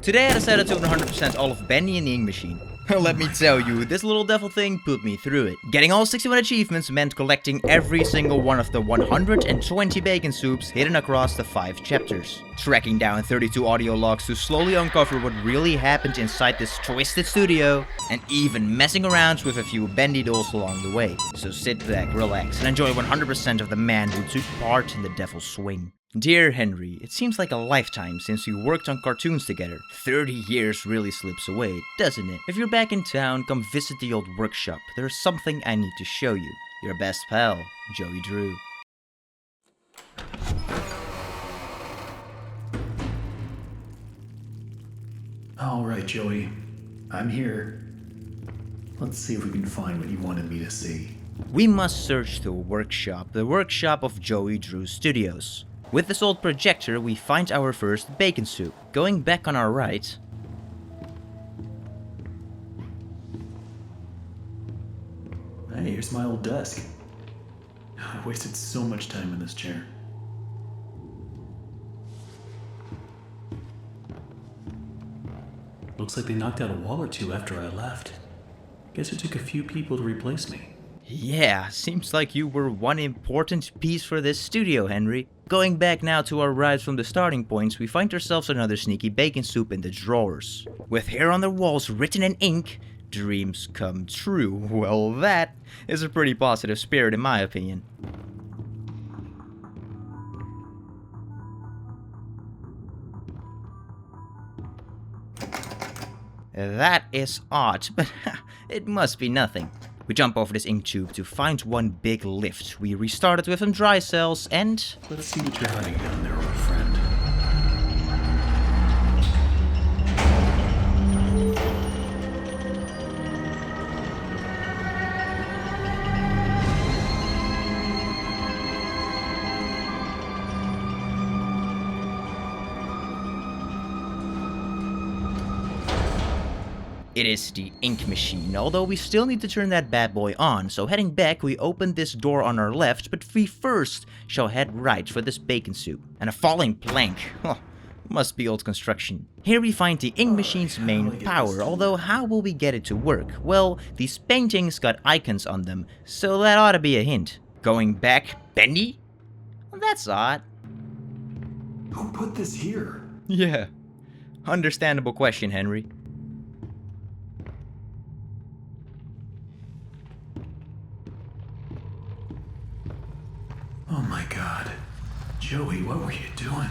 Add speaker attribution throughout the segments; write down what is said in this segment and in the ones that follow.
Speaker 1: Today I decided to 100% all of Bendy and the Ink Machine. Let me tell you, this little devil thing put me through it. Getting all 61 achievements meant collecting every single one of the 120 bacon soups hidden across the 5 chapters. Tracking down 32 audio logs to slowly uncover what really happened inside this twisted studio, and even messing around with a few Bendy dolls along the way. So sit back, relax, and enjoy 100% of the man who took part in the devil's swing. Dear Henry, it seems like a lifetime since we worked on cartoons together. 30 years really slips away, doesn't it? If you're back in town, come visit the old workshop. There's something I need to show you. Your best pal, Joey Drew.
Speaker 2: Alright, Joey. I'm here. Let's see if we can find what you wanted me to see.
Speaker 1: We must search the workshop of Joey Drew Studios. With this old projector, we find our first bacon soup. Going back on our right...
Speaker 2: Hey, here's my old desk. I wasted so much time in this chair. Looks like they knocked out a wall or two after I left. Guess it took a few people to replace me.
Speaker 1: Yeah, seems like you were one important piece for this studio, Henry. Going back now to our right from the starting points, we find ourselves another sneaky bacon soup in the drawers. With here on the walls written in ink, dreams come true. Well, that is a pretty positive spirit in my opinion. That is odd, but it must be nothing. We jump over this ink tube to find one big lift. We restarted with some dry cells and...
Speaker 2: Let's see what you're hiding down there, old friend.
Speaker 1: It is the ink machine, although we still need to turn that bad boy on, so heading back we open this door on our left, but we first shall head right for this bacon soup. And a falling plank, oh, must be old construction. Here we find the ink machine's main power, although how will we get it to work? Well, these paintings got icons on them, so that ought to be a hint. Going back, Bendy? Well, that's odd.
Speaker 2: Who put this here?
Speaker 1: Yeah, understandable question, Henry.
Speaker 2: Oh my god. Joey, what were you doing?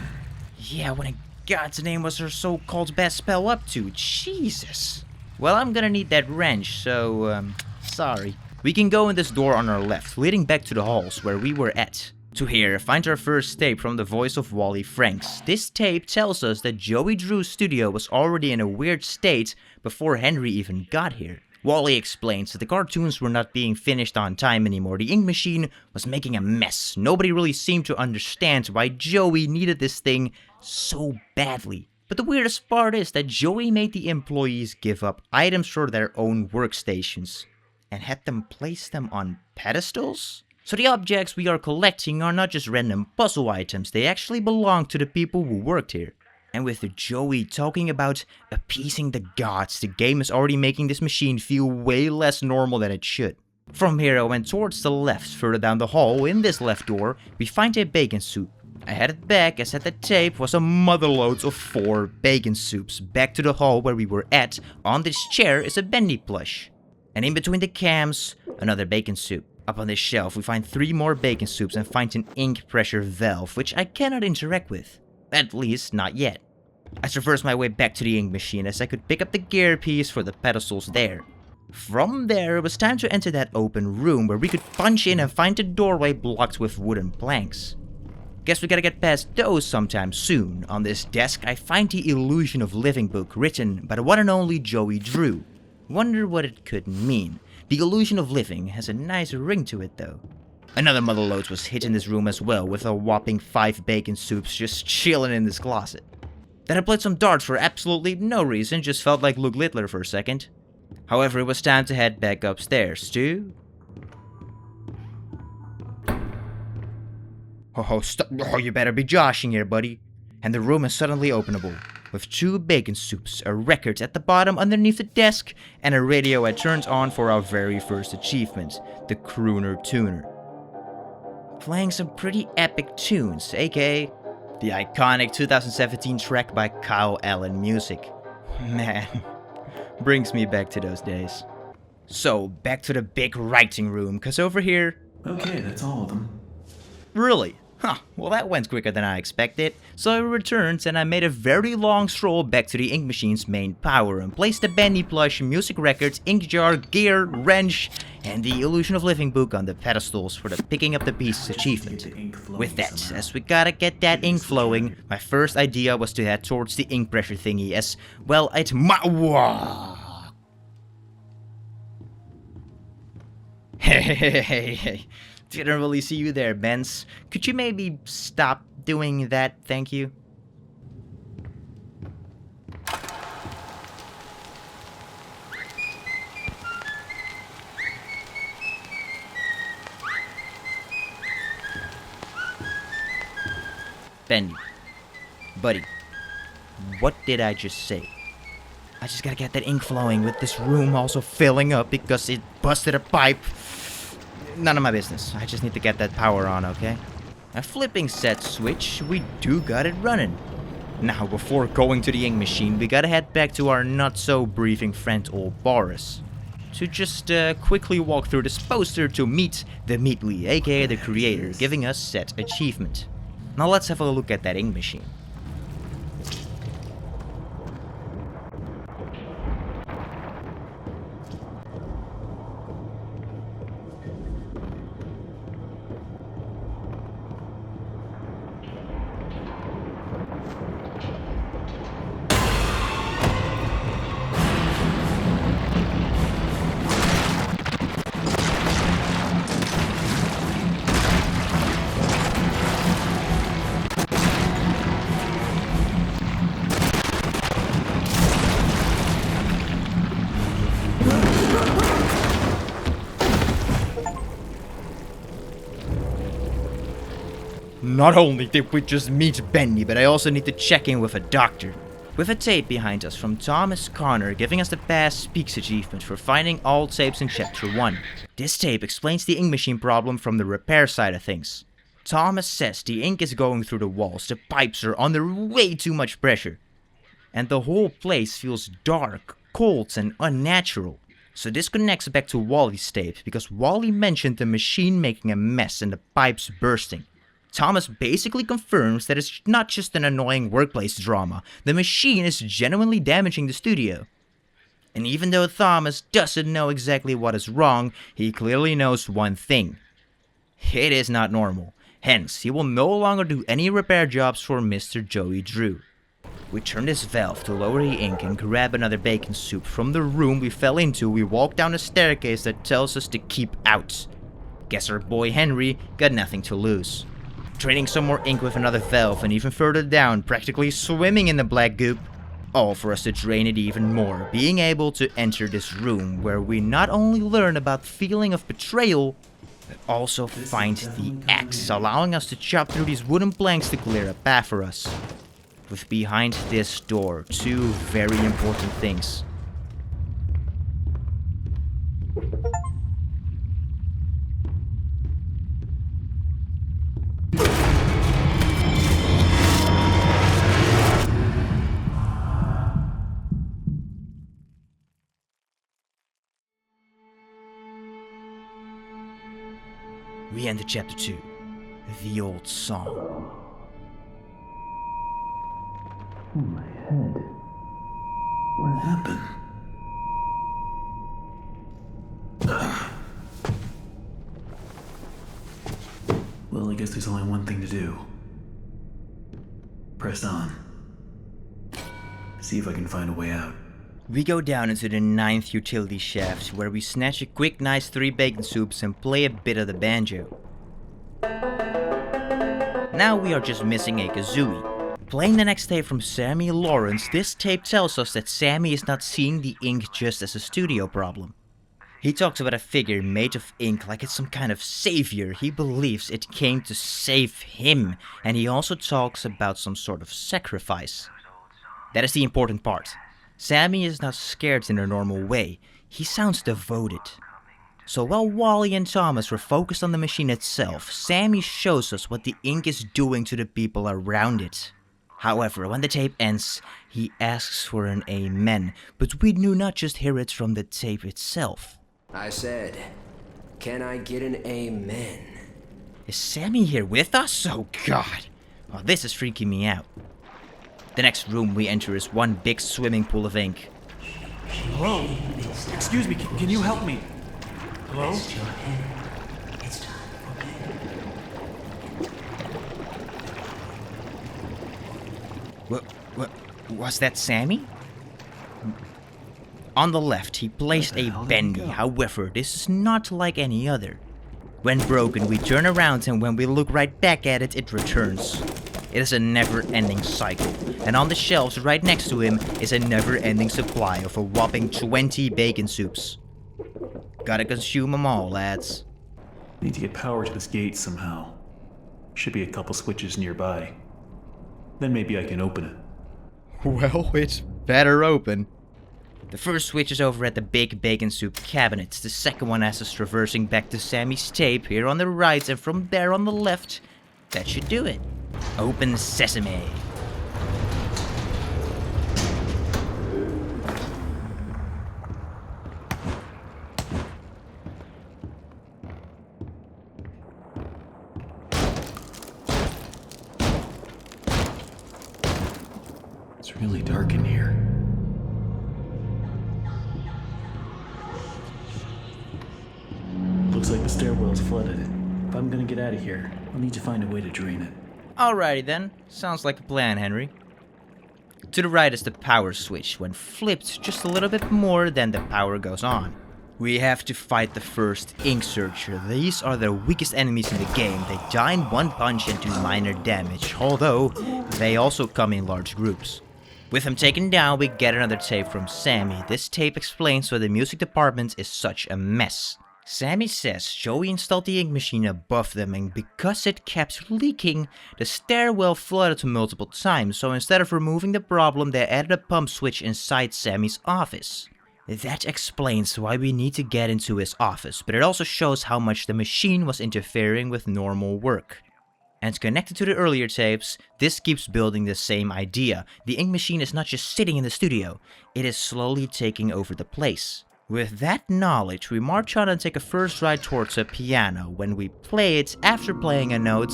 Speaker 1: Yeah, what in God's name was her so-called best spell up to? Jesus. Well, I'm gonna need that wrench, so, sorry. We can go in this door on our left, leading back to the halls where we were at. To here, find our first tape from the voice of Wally Franks. This tape tells us that Joey Drew's studio was already in a weird state before Henry even got here. Wally explains that the cartoons were not being finished on time anymore. The ink machine was making a mess. Nobody really seemed to understand why Joey needed this thing so badly. But the weirdest part is that Joey made the employees give up items for their own workstations and had them place them on pedestals? So the objects we are collecting are not just random puzzle items, they actually belong to the people who worked here. And with Joey talking about appeasing the gods, the game is already making this machine feel way less normal than it should. From here I went towards the left. Further down the hall, in this left door, we find a bacon soup. I headed back as at the tape was a motherload of 4 bacon soups. Back to the hall where we were at, on this chair is a Bendy plush. And in between the cams, another bacon soup. Up on this shelf we find 3 more bacon soups and find an ink pressure valve, which I cannot interact with. At least, not yet. I traversed my way back to the ink machine as I could pick up the gear piece for the pedestals there. From there, it was time to enter that open room where we could punch in and find the doorway blocked with wooden planks. Guess we gotta get past those sometime soon. On this desk, I find the Illusion of Living book written by the one and only Joey Drew. Wonder what it could mean. The Illusion of Living has a nice ring to it though. Another motherload was hit in this room as well, with a whopping 5 bacon soups just chilling in this closet. Then I played some darts for absolutely no reason, just felt like Luke Littler for a second. However, it was time to head back upstairs to... Oh, stop. Oh, you better be joshing here, buddy. And the room is suddenly openable. with 2 bacon soups, a record at the bottom underneath the desk, and a radio I turned on for our very first achievement, the Crooner Tuner. Playing some pretty epic tunes, aka the iconic 2017 track by Kyle Allen Music. Man, brings me back to those days. So, back to the big writing room, cause over here...
Speaker 2: Okay, that's all of them.
Speaker 1: Really? Huh, well that went quicker than I expected. So I returned and I made a very long stroll back to the ink machine's main power and placed the Bendy plush, music records, ink jar, gear, wrench, and the Illusion of Living book on the pedestals for the picking up the pieces achievement. With that, as we gotta get that ink flowing, my first idea was to head towards the ink pressure thingy as, well, it Hey. Didn't really see you there, Benz. Could you maybe stop doing that, thank you? Bendy. Buddy. What did I just say? I just gotta get that ink flowing with this room also filling up because it busted a pipe. None of my business. I just need to get that power on, okay? A flipping set switch, we do got it running. Now, before going to the ink machine, we gotta head back to our not-so-briefing friend old Boris. To just quickly walk through this poster to meet the Meatly, aka the creator, giving us said achievement. Now let's have a look at that ink machine. Not only did we just meet Bendy, but I also need to check in with a doctor. With a tape behind us from Thomas Connor giving us the Past Speaks achievement for finding all tapes in Chapter 1. This tape explains the ink machine problem from the repair side of things. Thomas says the ink is going through the walls, the pipes are under way too much pressure. And the whole place feels dark, cold and unnatural. So this connects back to Wally's tape, because Wally mentioned the machine making a mess and the pipes bursting. Thomas basically confirms that it's not just an annoying workplace drama, the machine is genuinely damaging the studio. And even though Thomas doesn't know exactly what is wrong, he clearly knows one thing. It is not normal. Hence, he will no longer do any repair jobs for Mr. Joey Drew. We turn this valve to lower the ink and grab another bacon soup. From the room we fell into, we walk down a staircase that tells us to keep out. Guess our boy Henry got nothing to lose. Draining some more ink with another valve and even further down, practically swimming in the black goop. All for us to drain it even more, being able to enter this room where we not only learn about the feeling of betrayal, but also find the axe, allowing us to chop through these wooden planks to clear a path for us. With behind this door, 2 very important things. We enter Chapter 2, The Old Song.
Speaker 2: Oh, my head. What happened? Well, I guess there's only one thing to do. Press on. See if I can find a way out.
Speaker 1: We go down into the 9th utility shaft, where we snatch a quick nice 3 bacon soups and play a bit of the banjo. Now we are just missing a kazooie. Playing the next tape from Sammy Lawrence, this tape tells us that Sammy is not seeing the ink just as a studio problem. He talks about a figure made of ink like it's some kind of savior. He believes it came to save him, and he also talks about some sort of sacrifice. That is the important part. Sammy is not scared in a normal way. He sounds devoted. So while Wally and Thomas were focused on the machine itself, Sammy shows us what the ink is doing to the people around it. However, when the tape ends, he asks for an amen, but we do not just hear it from the tape itself.
Speaker 3: I said, can I get an amen?
Speaker 1: Is Sammy here with us? Oh god. Oh, this is freaking me out. The next room we enter is one big swimming pool of ink.
Speaker 2: Hello? Excuse me, can you help me? Hello?
Speaker 1: What, was that Sammy? On the left, he placed a Bendy, however, this is not like any other. When broken, we turn around and when we look right back at it, it returns. It is a never-ending cycle, and on the shelves right next to him is a never-ending supply of a whopping 20 bacon soups. Gotta consume them all, lads.
Speaker 2: Need to get power to this gate somehow. Should be a couple switches nearby. Then maybe I can open it.
Speaker 1: Well, it's better open. The first switch is over at the big bacon soup cabinet. The second one has us traversing back to Sammy's tape here on the right, and from there on the left. That should do it. Open sesame.
Speaker 2: It's really dark in here. Looks like the stairwell's flooded. If I'm gonna get out of here, I'll need to find a way to drain it.
Speaker 1: Alrighty then. Sounds like a plan, Henry. To the right is the power switch. When flipped just a little bit more, then the power goes on. We have to fight the first ink searcher. These are the weakest enemies in the game. They die in one punch and do minor damage, although they also come in large groups. With him taken down, we get another tape from Sammy. This tape explains why the music department is such a mess. Sammy says Joey installed the ink machine above them, and because it kept leaking, the stairwell flooded multiple times, so instead of removing the problem, they added a pump switch inside Sammy's office. That explains why we need to get into his office, but it also shows how much the machine was interfering with normal work. And connected to the earlier tapes, this keeps building the same idea. The ink machine is not just sitting in the studio, it is slowly taking over the place. With that knowledge, we march on and take a first ride towards a piano. When we play it, after playing a note,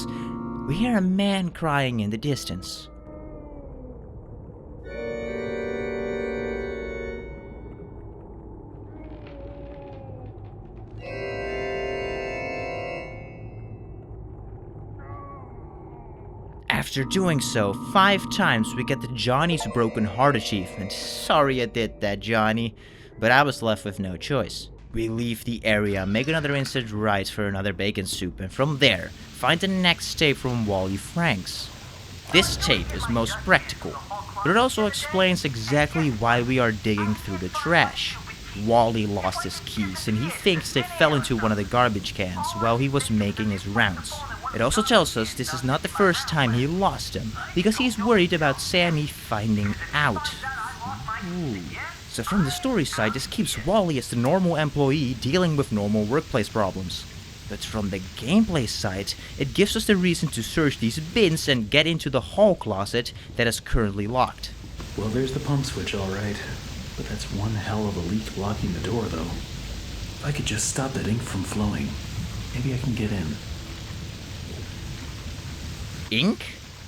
Speaker 1: we hear a man crying in the distance. After doing so 5 times, we get the Johnny's Broken Heart achievement. Sorry I did that, Johnny, but I was left with no choice. We leave the area, make another instant right for another bacon soup, and from there, find the next tape from Wally Franks. This tape is most practical, but it also explains exactly why we are digging through the trash. Wally lost his keys, and he thinks they fell into one of the garbage cans while he was making his rounds. It also tells us this is not the first time he lost them, because he's worried about Sammy finding out. Ooh. So from the story side, this keeps Wally as the normal employee dealing with normal workplace problems. But from the gameplay side, it gives us the reason to search these bins and get into the hall closet that is currently locked.
Speaker 2: Well, there's the pump switch, alright. But that's one hell of a leak blocking the door, though. If I could just stop that ink from flowing, maybe I can get in.
Speaker 1: Ink?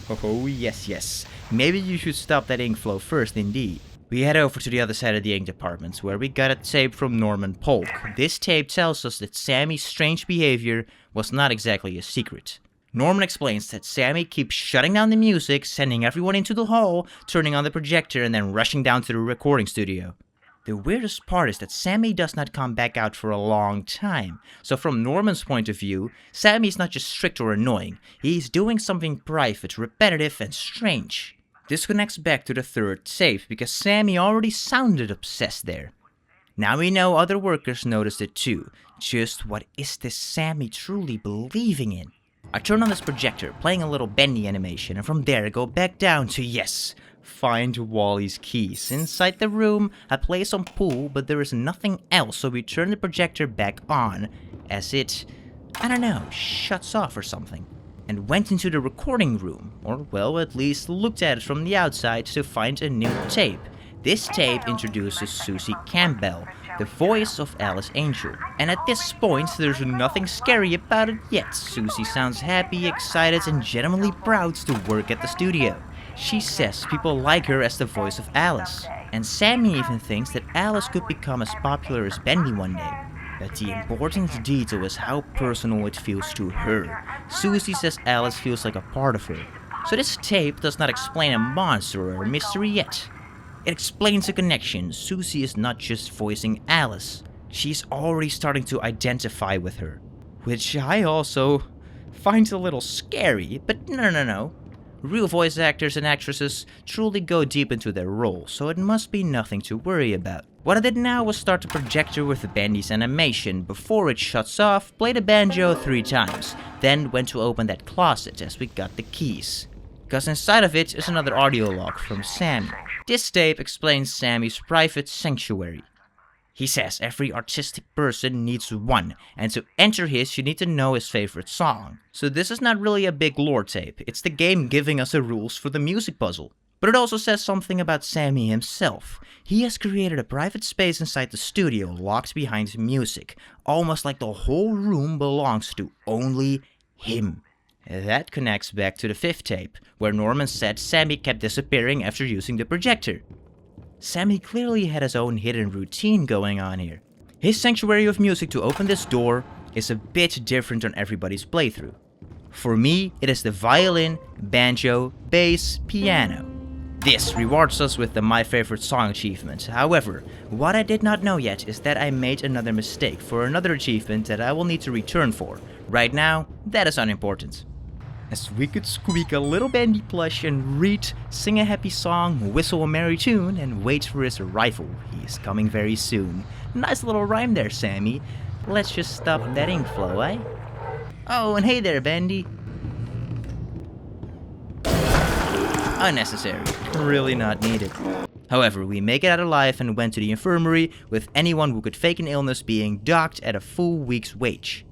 Speaker 1: Oh yes. Maybe you should stop that ink flow first, indeed. We head over to the other side of the ink department, where we got a tape from Norman Polk. This tape tells us that Sammy's strange behavior was not exactly a secret. Norman explains that Sammy keeps shutting down the music, sending everyone into the hall, turning on the projector, and then rushing down to the recording studio. The weirdest part is that Sammy does not come back out for a long time. So from Norman's point of view, Sammy is not just strict or annoying. He's doing something private, repetitive, and strange. This connects back to the third tape, because Sammy already sounded obsessed there. Now we know other workers noticed it too. Just what is this Sammy truly believing in? I turn on this projector, playing a little Bendy animation, and from there I go back down to, yes, find Wally's keys. Inside the room, I play some pool, but there is nothing else, so we turn the projector back on, as it, I don't know, shuts off or something. And went into the recording room, or well, at least looked at it from the outside to find a new tape. This tape introduces Susie Campbell, the voice of Alice Angel. And at this point, there's nothing scary about it yet. Susie sounds happy, excited, and genuinely proud to work at the studio. She says people like her as the voice of Alice. And Sammy even thinks that Alice could become as popular as Bendy one day. But the important detail is how personal it feels to her. Susie says Alice feels like a part of her. So this tape does not explain a monster or a mystery yet. It explains a connection. Susie is not just voicing Alice. She's already starting to identify with her. Which I also find a little scary, but no. Real voice actors and actresses truly go deep into their role, so it must be nothing to worry about. What I did now was start the projector with Bendy's animation. Before it shuts off, play the banjo 3 times, then went to open that closet as we got the keys. Because inside of it is another audio log from Sammy. This tape explains Sammy's private sanctuary. He says every artistic person needs one, and to enter his you need to know his favorite song. So this is not really a big lore tape, it's the game giving us the rules for the music puzzle. But it also says something about Sammy himself. He has created a private space inside the studio locked behind music, almost like the whole room belongs to only him. That connects back to the 5th tape, where Norman said Sammy kept disappearing after using the projector. Sammy clearly had his own hidden routine going on here. His sanctuary of music to open this door is a bit different on everybody's playthrough. For me, it is the violin, banjo, bass, piano. This rewards us with the My Favorite Song achievement. However, what I did not know yet is that I made another mistake for another achievement that I will need to return for. Right now, that is unimportant. As we could squeak a little Bendy plush and read, sing a happy song, whistle a merry tune, and wait for his arrival. He is coming very soon. Nice little rhyme there, Sammy. Let's just stop that ink flow, eh? Oh, and hey there, Bendy. Unnecessary. Really not needed. However, we make it out alive and went to the infirmary, with anyone who could fake an illness being docked at a full week's wage.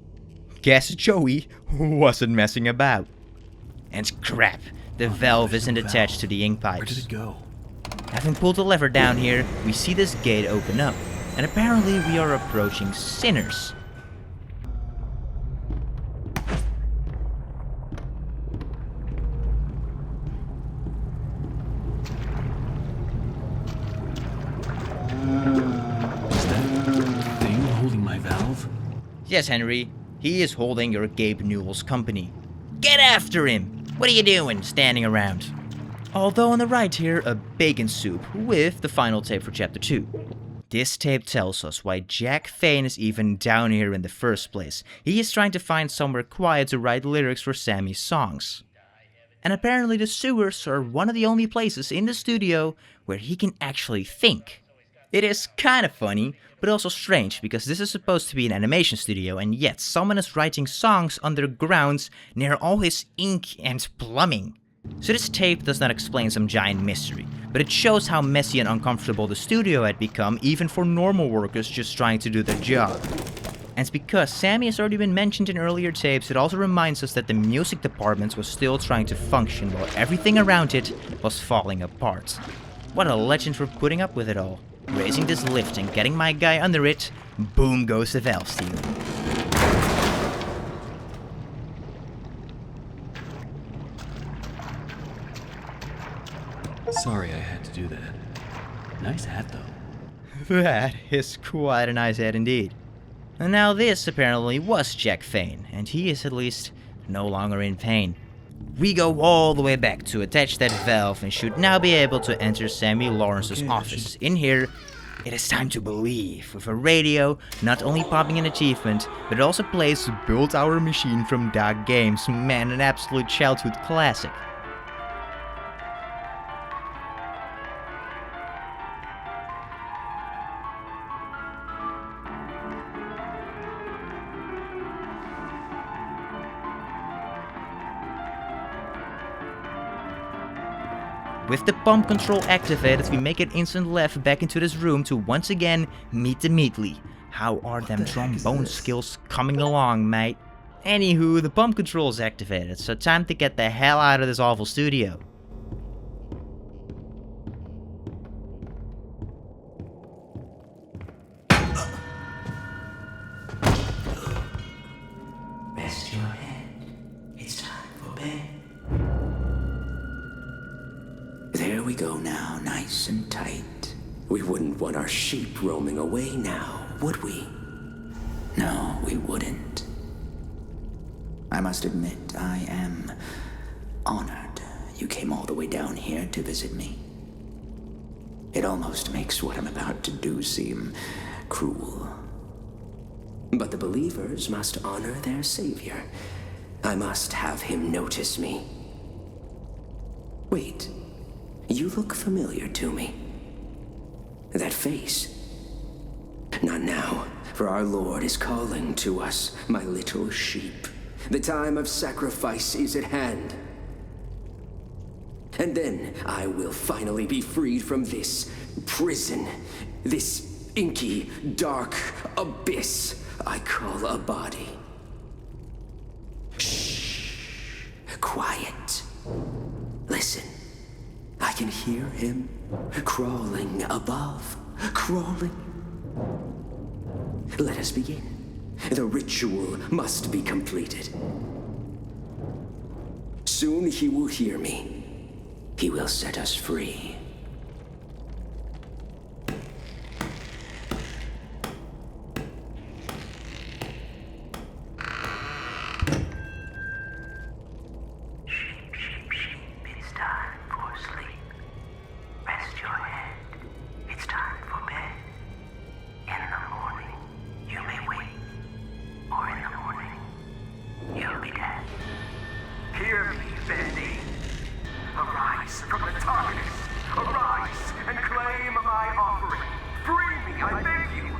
Speaker 1: Guess Joey wasn't messing about. And crap, the valve isn't attached to the ink pipes.
Speaker 2: Where did it go?
Speaker 1: Having pulled the lever down here, we see this gate open up, and apparently we are approaching Sinners.
Speaker 2: Is that thing holding my valve?
Speaker 1: Yes, Henry, he is holding your Gabe Newell's company. Get after him! What are you doing, standing around? Although on the right here, a bacon soup with the final tape for chapter 2. This tape tells us why Jack Fane is even down here in the first place. He is trying to find somewhere quiet to write lyrics for Sammy's songs. And apparently the sewers are one of the only places in the studio where he can actually think. It is kind of funny, but also strange, because this is supposed to be an animation studio, and yet someone is writing songs underground near all his ink and plumbing. So this tape does not explain some giant mystery, but it shows how messy and uncomfortable the studio had become even for normal workers just trying to do their job. And because Sammy has already been mentioned in earlier tapes, it also reminds us that the music department was still trying to function while everything around it was falling apart. What a legend for putting up with it all. Raising this lift and getting my guy under it, boom goes the valve steel.
Speaker 2: Sorry I had to do that. Nice hat, though.
Speaker 1: That is quite a nice head indeed. And now this apparently was Jack Fane, and he is at least no longer in pain. We go all the way back to attach that valve and should now be able to enter Sammy Lawrence's office. In here, it is time to believe, with a radio not only popping an achievement, but it also plays Build Our Machine from Dog Games. Man, an absolute childhood classic. With the pump control activated, we make an instant left back into this room to once again meet the Meatly. How are them trombone skills coming along, mate? Anywho, the pump control is activated, so time to get the hell out of this awful studio.
Speaker 4: Rest your head. It's time for bed. There we go now, nice and tight.
Speaker 3: We wouldn't want our sheep roaming away now, would we?
Speaker 4: No, we wouldn't. I must admit, I am honored you came all the way down here to visit me. It almost makes what I'm about to do seem cruel.
Speaker 3: But the believers must honor their savior. I must have him notice me. Wait, you look familiar to me. That face. Not now, for our Lord is calling to us, my little sheep. The time of sacrifice is at hand. And then I will finally be freed from this prison, this inky, dark abyss I call a body. Shh. Quiet. Listen. I can hear him crawling above. Crawling. Let us begin. The ritual must be completed. Soon he will hear me. He will set us free.
Speaker 4: It's time for sleep. Rest your head. It's time for bed. In the morning, you may wake. Or in the morning, you'll be dead.
Speaker 5: Hear me, Bendy. Arise from the darkness. Arise and claim my offering. Free me, I beg you.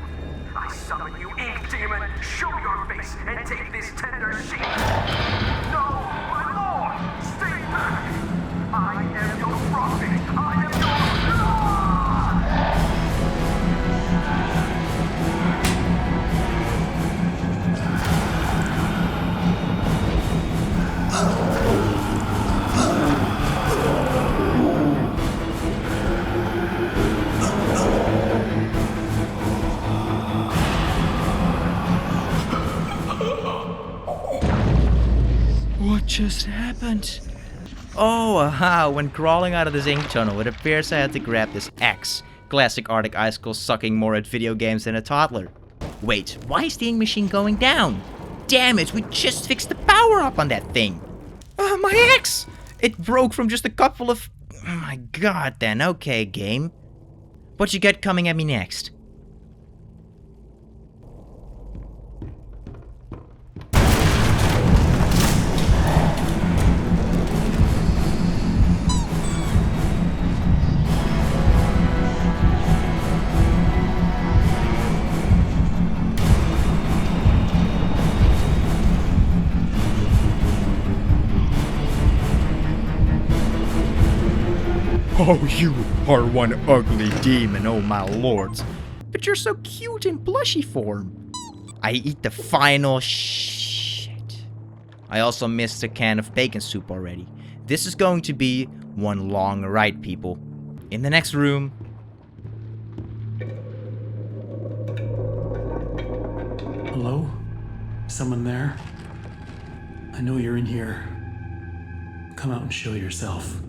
Speaker 5: I summon you, ink demon. Show your face and take this tender sheep. No, my lord, stay back. I am your prophet. I am your Lord.
Speaker 1: What just happened? Oh, aha, when crawling out of this ink tunnel, it appears I had to grab this axe. Classic Arctic Icicle sucking more at video games than a toddler. Wait, why is the ink machine going down? Damn it, we just fixed the power up on that thing. My axe! It broke from just a couple of... Oh my god then, okay game. What you got coming at me next? Oh, you are one ugly demon, oh my lords. But you're so cute in plushy form. I eat the final shit. I also missed a can of bacon soup already. This is going to be one long ride, people. In the next room.
Speaker 2: Hello? Someone there? I know you're in here. Come out and show yourself.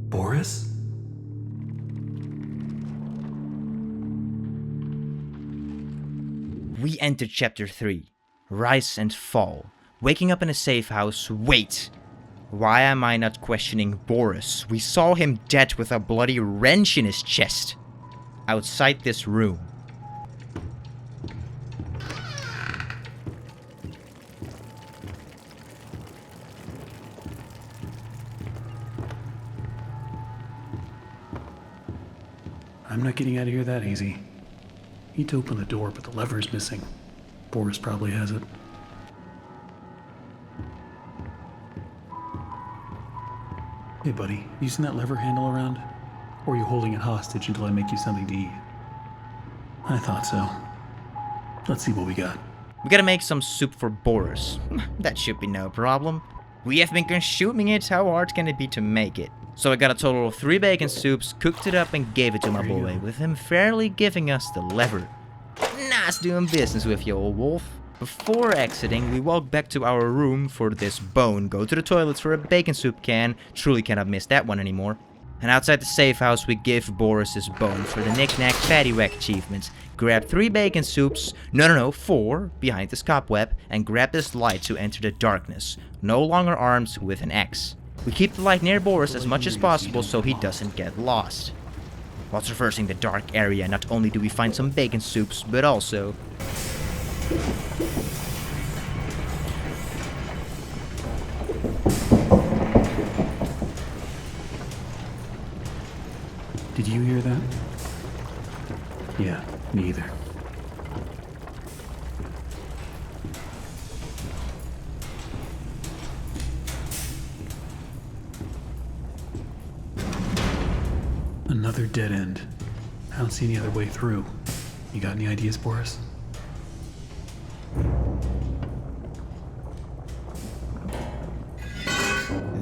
Speaker 2: Boris?
Speaker 1: We enter chapter 3. Rise and fall. Waking up in a safe house. Wait. Why am I not questioning Boris? We saw him dead with a bloody wrench in his chest. Outside this room.
Speaker 2: I'm not getting out of here that easy. Need to open the door, but the lever is missing. Boris probably has it. Hey buddy, you seen that lever handle around? Or are you holding it hostage until I make you something to eat? I thought so. Let's see what we got.
Speaker 1: We gotta make some soup for Boris. That should be no problem. We have been consuming it, how hard can it be to make it? So I got a total of 3 bacon soups, cooked it up and gave it to my boy, with him fairly giving us the lever. Nice doing business with you, old wolf. Before exiting, we walk back to our room for this bone, go to the toilets for a bacon soup can, truly cannot miss that one anymore. And outside the safe house, we give Boris his bone for the knick-knack paddywhack achievements. Grab 3 bacon soups, no, 4, behind this cobweb, and grab this light to enter the darkness, no longer armed with an axe. We keep the light near Boris as much as possible so he doesn't get lost. While traversing the dark area, not only do we find some bacon soups, but also...
Speaker 2: Did you hear that? Yeah, me either. Another dead end. I don't see any other way through. You got any ideas, Boris?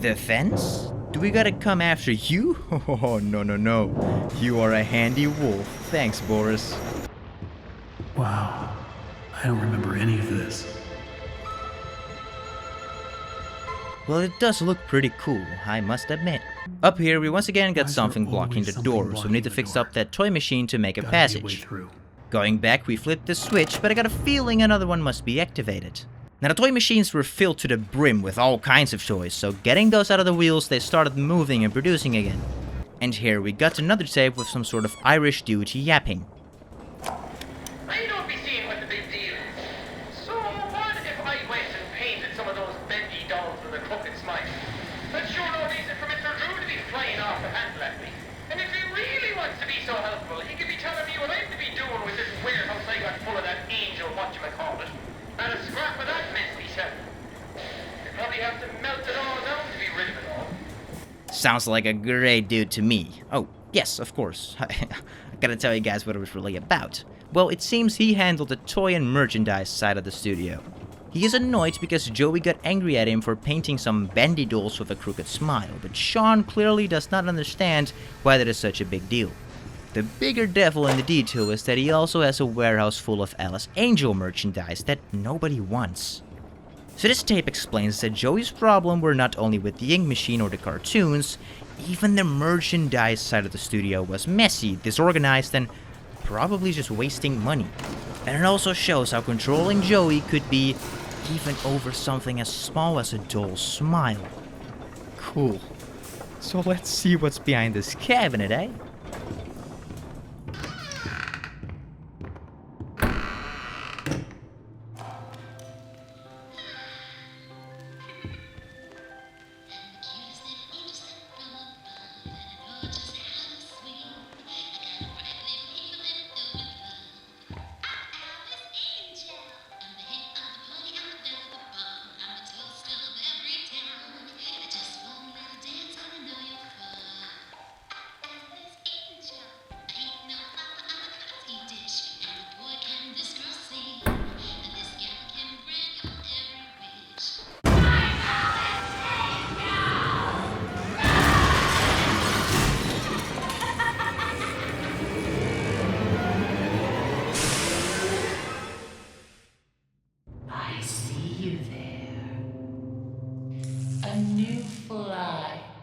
Speaker 1: The fence? Do we gotta come after you? Oh, no. You are a handy wolf. Thanks, Boris.
Speaker 2: Wow. I don't remember any of this.
Speaker 1: Well, it does look pretty cool, I must admit. Up here, we once again got something blocking the door, so we need to fix up that toy machine to make a passage. Going back, we flipped the switch, but I got a feeling another one must be activated. Now, the toy machines were filled to the brim with all kinds of toys, so getting those out of the wheels, they started moving and producing again. And here we got another tape with some sort of Irish dude yapping.
Speaker 5: I don't be seeing what the big deal is. So what if I went and painted some of those Bendy dolls with a crooked smile? That's sure no reason for Mr. Drew to be flying off the handle at me. And if he really wants to be so helpful, he could be telling me what I'm to be doing with this warehouse I got full of that angel whatchamacallit. And a scrap of that mess, he said. They probably have to melt it all down to be rid of it all.
Speaker 1: Sounds like a great dude to me. Oh, yes, of course. I gotta tell you guys what it was really about. Well, it seems he handled the toy and merchandise side of the studio. He is annoyed because Joey got angry at him for painting some Bendy dolls with a crooked smile, but Sean clearly does not understand why that is such a big deal. The bigger devil in the detail is that he also has a warehouse full of Alice Angel merchandise that nobody wants. So this tape explains that Joey's problem were not only with the ink machine or the cartoons, even the merchandise side of the studio was messy, disorganized, and probably just wasting money. And it also shows how controlling Joey could be, even over something as small as a doll's smile. Cool. So let's see what's behind this cabinet, eh?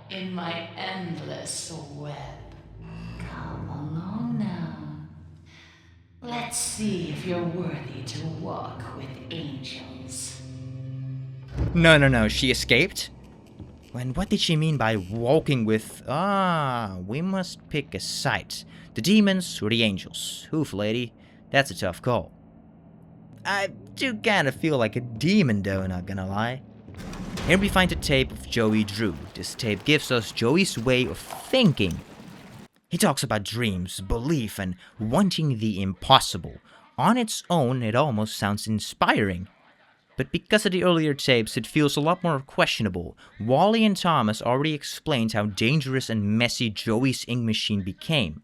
Speaker 6: In my endless web. Come along now. Let's see if you're worthy to walk with angels.
Speaker 1: No, she escaped? And what did she mean by walking with... we must pick a side. The demons or the angels? Oof, lady, that's a tough call. I do kinda feel like a demon though, not gonna lie. Here we find a tape of Joey Drew. This tape gives us Joey's way of thinking. He talks about dreams, belief, and wanting the impossible. On its own, it almost sounds inspiring. But because of the earlier tapes, it feels a lot more questionable. Wally and Thomas already explained how dangerous and messy Joey's ink machine became.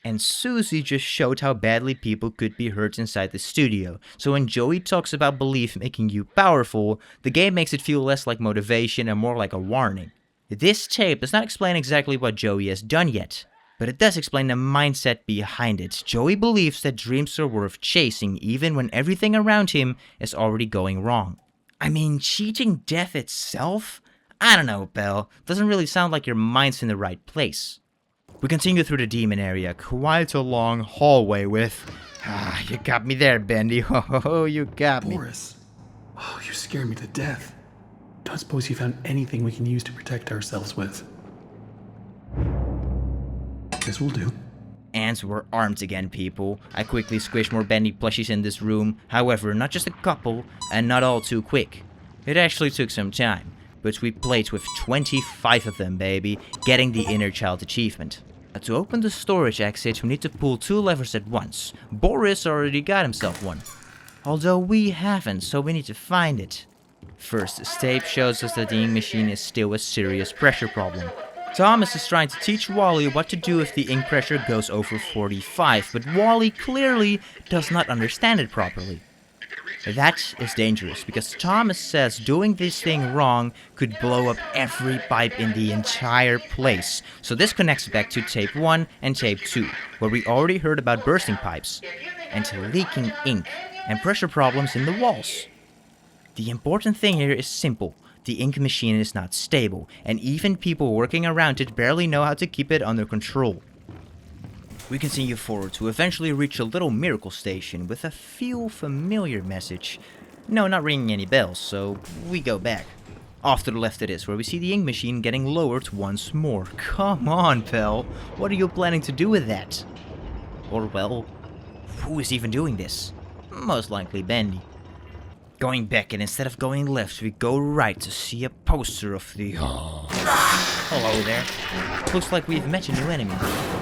Speaker 1: And Susie just showed how badly people could be hurt inside the studio. So when Joey talks about belief making you powerful, the game makes it feel less like motivation and more like a warning. This tape does not explain exactly what Joey has done yet, but it does explain the mindset behind it. Joey believes that dreams are worth chasing even when everything around him is already going wrong. I mean, cheating death itself? I don't know, Belle. Doesn't really sound like your mind's in the right place. We continue through the demon area, quite a long hallway with... you got me there, Bendy. Oh, you got me.
Speaker 2: Boris. Oh, you scared me to death. Don't suppose you found anything we can use to protect ourselves with. This will do.
Speaker 1: And we're armed again, people. I quickly squished more Bendy plushies in this room. However, not just a couple, and not all too quick. It actually took some time, but we played with 25 of them, baby, getting the inner child achievement. To open the storage exit, we need to pull 2 levers at once. Boris already got himself one. Although we haven't, so we need to find it. First, this tape shows us that the ink machine is still a serious pressure problem. Thomas is trying to teach Wally what to do if the ink pressure goes over 45, but Wally clearly does not understand it properly. That is dangerous, because Thomas says doing this thing wrong could blow up every pipe in the entire place. So this connects back to tape 1 and tape 2, where we already heard about bursting pipes, and leaking ink, and pressure problems in the walls. The important thing here is simple. The ink machine is not stable, and even people working around it barely know how to keep it under control. We continue forward to eventually reach a little miracle station with a feel familiar message. No, not ringing any bells, so we go back. Off to the left it is, where we see the ink machine getting lowered once more. Come on, pal. What are you planning to do with that? Or, well, who is even doing this? Most likely Bendy. Going back, and instead of going left, we go right to see a poster of the... Hello there. Looks like we've met a new enemy.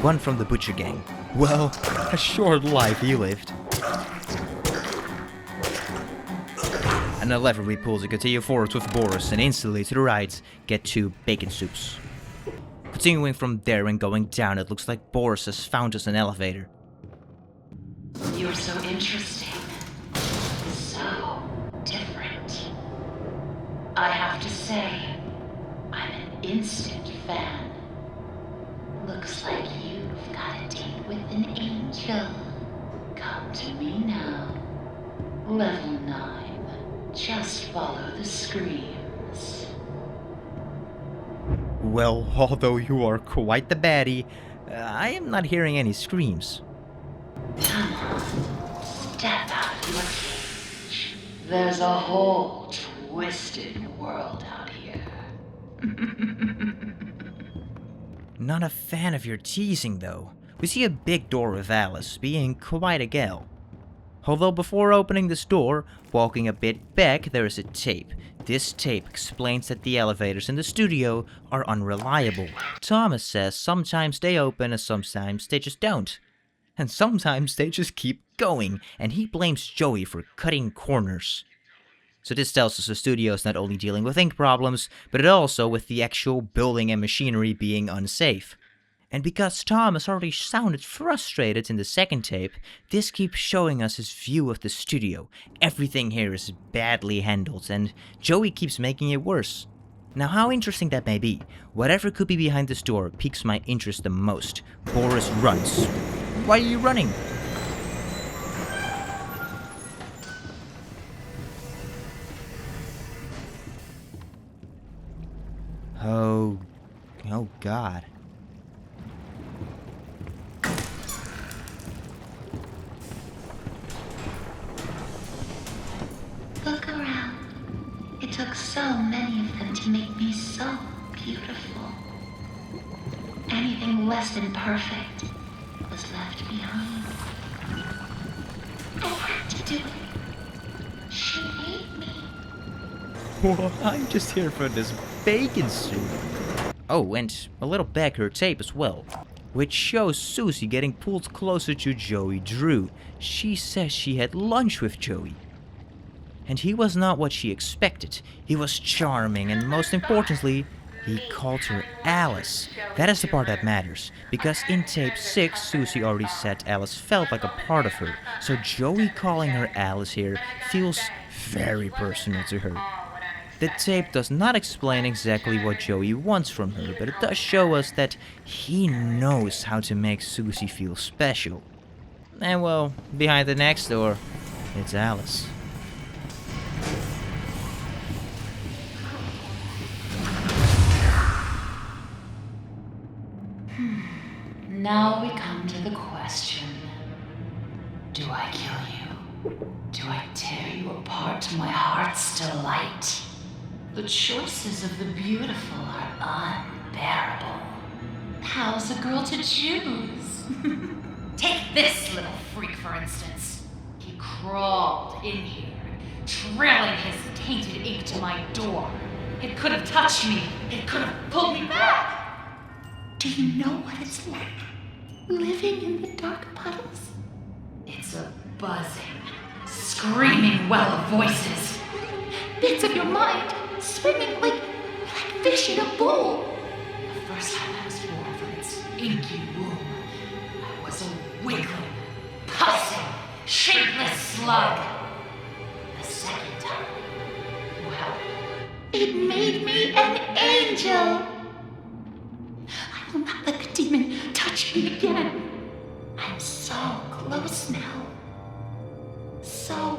Speaker 1: One from the Butcher Gang. Well, a short life he lived. And a lever we pull to continue forward with Boris, and instantly to the right, get 2 bacon soups. Continuing from there and going down, it looks like Boris has found us an elevator.
Speaker 6: You're so interesting. So different. I have to say, I'm an instant fan. Looks like you've got a date with an angel. Come to me now. Level 9. Just follow the screams.
Speaker 1: Well, although you are quite the baddie, I am not hearing any screams.
Speaker 6: Come on, step out of your cage. There's a whole twisted world out here.
Speaker 1: Not a fan of your teasing, though. We see a big door with Alice, being quite a gal. Although before opening this door, walking a bit back, there is a tape. This tape explains that the elevators in the studio are unreliable. Thomas says sometimes they open and sometimes they just don't. And sometimes they just keep going, and he blames Joey for cutting corners. So this tells us the studio is not only dealing with ink problems, but also with the actual building and machinery being unsafe. And because Thomas already sounded frustrated in the second tape, this keeps showing us his view of the studio. Everything here is badly handled, and Joey keeps making it worse. Now, how interesting that may be, whatever could be behind this door piques my interest the most. Boris runs. Why are you running? Oh God.
Speaker 6: Look around. It took so many of them to make me so beautiful. Anything less than perfect was left behind. I had to do it. She made me.
Speaker 1: Well, I'm just here for this bacon soup. Oh, and a little back her tape as well. which shows Susie getting pulled closer to Joey Drew. She says she had lunch with Joey. And he was not what she expected. He was charming, and most importantly, he called her Alice. That is the part that matters, because in tape 6, Susie already said Alice felt like a part of her. So Joey calling her Alice here feels very personal to her. The tape does not explain exactly what Joey wants from her, but it does show us that he knows how to make Susie feel special. And well, behind the next door, it's Alice.
Speaker 6: Now we come to the question. Do I kill you? Do I tear you apart to my heart's delight? The choices of the beautiful are unbearable. How's a girl to choose? Take this little freak, for instance. He crawled in here, trailing his tainted ink to my door. It could have touched me. It could have pulled me back. Do you know what it's like, living in the dark puddles? It's a buzzing, screaming well of voices. Bits of your mind swimming like fish in a bowl. The first time I was born from its inky womb, I was a wiggling, pussing, shapeless slug. The second time, well, it made me an angel. I will not let the demon touch me again. I'm so close now. So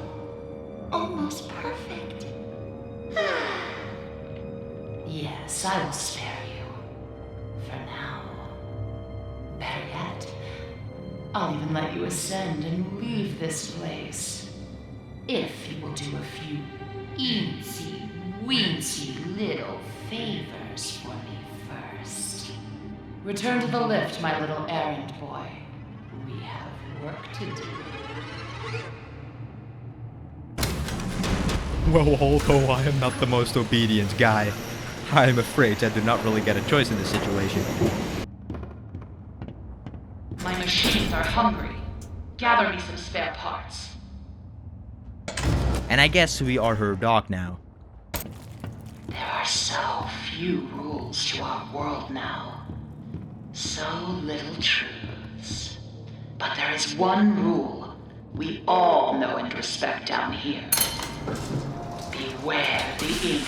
Speaker 6: almost perfect. Yes, I will spare you. For now. Better yet, I'll even let you ascend and leave this place. If you will do a few eensy, weensy little favors for me first. Return to the lift, my little errand boy. We have work to do.
Speaker 1: Well, although I am not the most obedient guy, I am afraid I do not really get a choice in this situation.
Speaker 6: My machines are hungry. Gather me some spare parts.
Speaker 1: And I guess we are her dog now.
Speaker 6: There are so few rules to our world now. So little truths. But there is one rule we all know and respect down here. Beware the ink demon.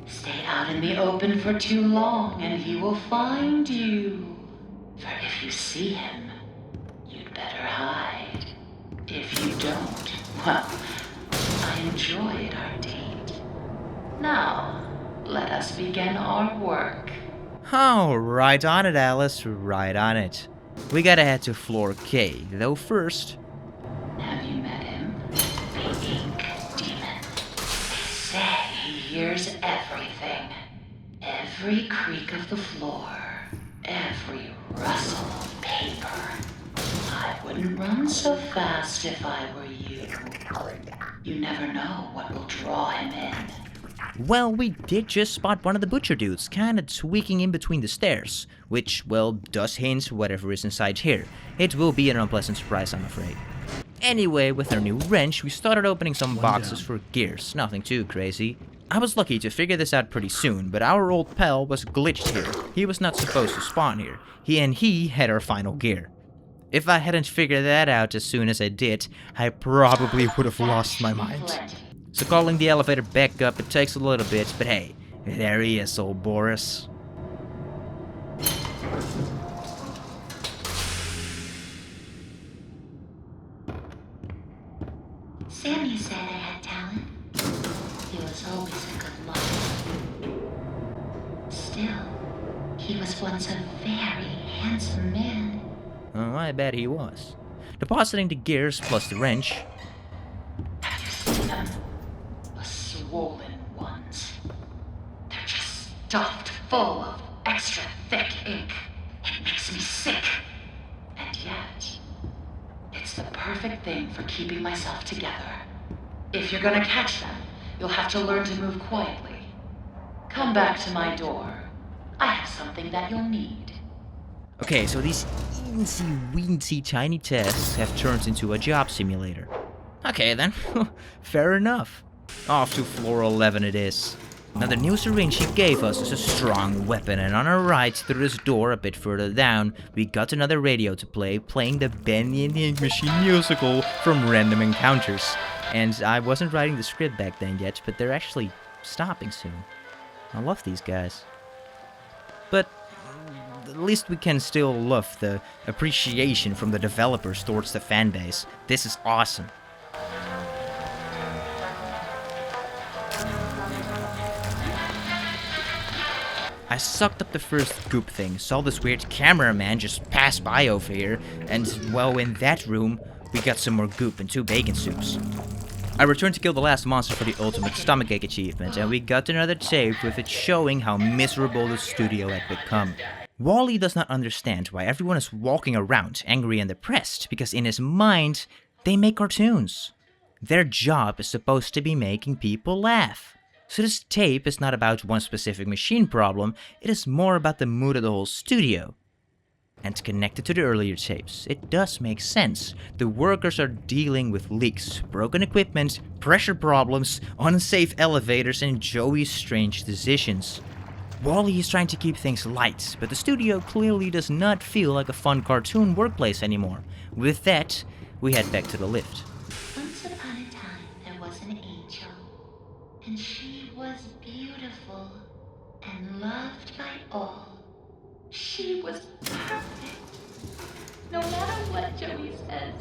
Speaker 6: Stay out in the open for too long and he will find you. For if you see him, you'd better hide. If you don't, well, I enjoyed our date. Now, let us begin our work.
Speaker 1: Oh, right on it, Alice, right on it. We gotta head to floor K, though first...
Speaker 6: Have you met him? The ink demon. They say he hears everything. Every creak of the floor. Every rustle of paper. I wouldn't run so fast if I were you. You never know what will draw him in.
Speaker 1: Well, we did just spot one of the butcher dudes, kinda tweaking in between the stairs, which, well, does hint whatever is inside here. It will be an unpleasant surprise, I'm afraid. Anyway, with our new wrench, we started opening some boxes for gears, nothing too crazy. I was lucky to figure this out pretty soon, but our old pal was glitched here. He was not supposed to spawn here. He had our final gear. If I hadn't figured that out as soon as I did, I probably would have lost my mind. So calling the elevator back up, it takes a little bit, but hey, there he is, old Boris.
Speaker 6: Sammy said I had talent. He was always a good liar. Still, he was once a very handsome man.
Speaker 1: Oh, I bet he was. Depositing the gears plus the wrench.
Speaker 6: Have you seen them? The swollen ones. They're just stuffed full of extra thick ink. It makes me sick. And yet, it's the perfect thing for keeping myself together. If you're gonna catch them, you'll have to learn to move quietly. Come back to my door. I have something that you'll need.
Speaker 1: Okay, so these eensy-weensy tiny tests have turned into a job simulator. Okay then, fair enough. Off to floor 11 it is. Now the new syringe he gave us is a strong weapon, and on our right, through this door a bit further down, we got another radio to play, playing the Bendy and the Ink Machine musical from Random Encounters. And I wasn't writing the script back then yet, but they're actually stopping soon. I love these guys. But at least we can still love the appreciation from the developers towards the fanbase. This is awesome. I sucked up the first goop thing, saw this weird cameraman just pass by over here, and, well, in that room, we got some more goop and 2 bacon soups. I returned to kill the last monster for the ultimate stomachache achievement, and we got another tape with it showing how miserable the studio had become. Wally does not understand why everyone is walking around angry and depressed, because in his mind, they make cartoons. Their job is supposed to be making people laugh. So this tape is not about one specific machine problem, it is more about the mood of the whole studio. And connected to the earlier tapes, it does make sense. The workers are dealing with leaks, broken equipment, pressure problems, unsafe elevators, and Joey's strange decisions. Wally is trying to keep things light, but the studio clearly does not feel like a fun cartoon workplace anymore. With that, we head back to the lift.
Speaker 6: Once upon a time, there was an angel, and she was beautiful and loved by all. She was perfect, no matter what Joey says.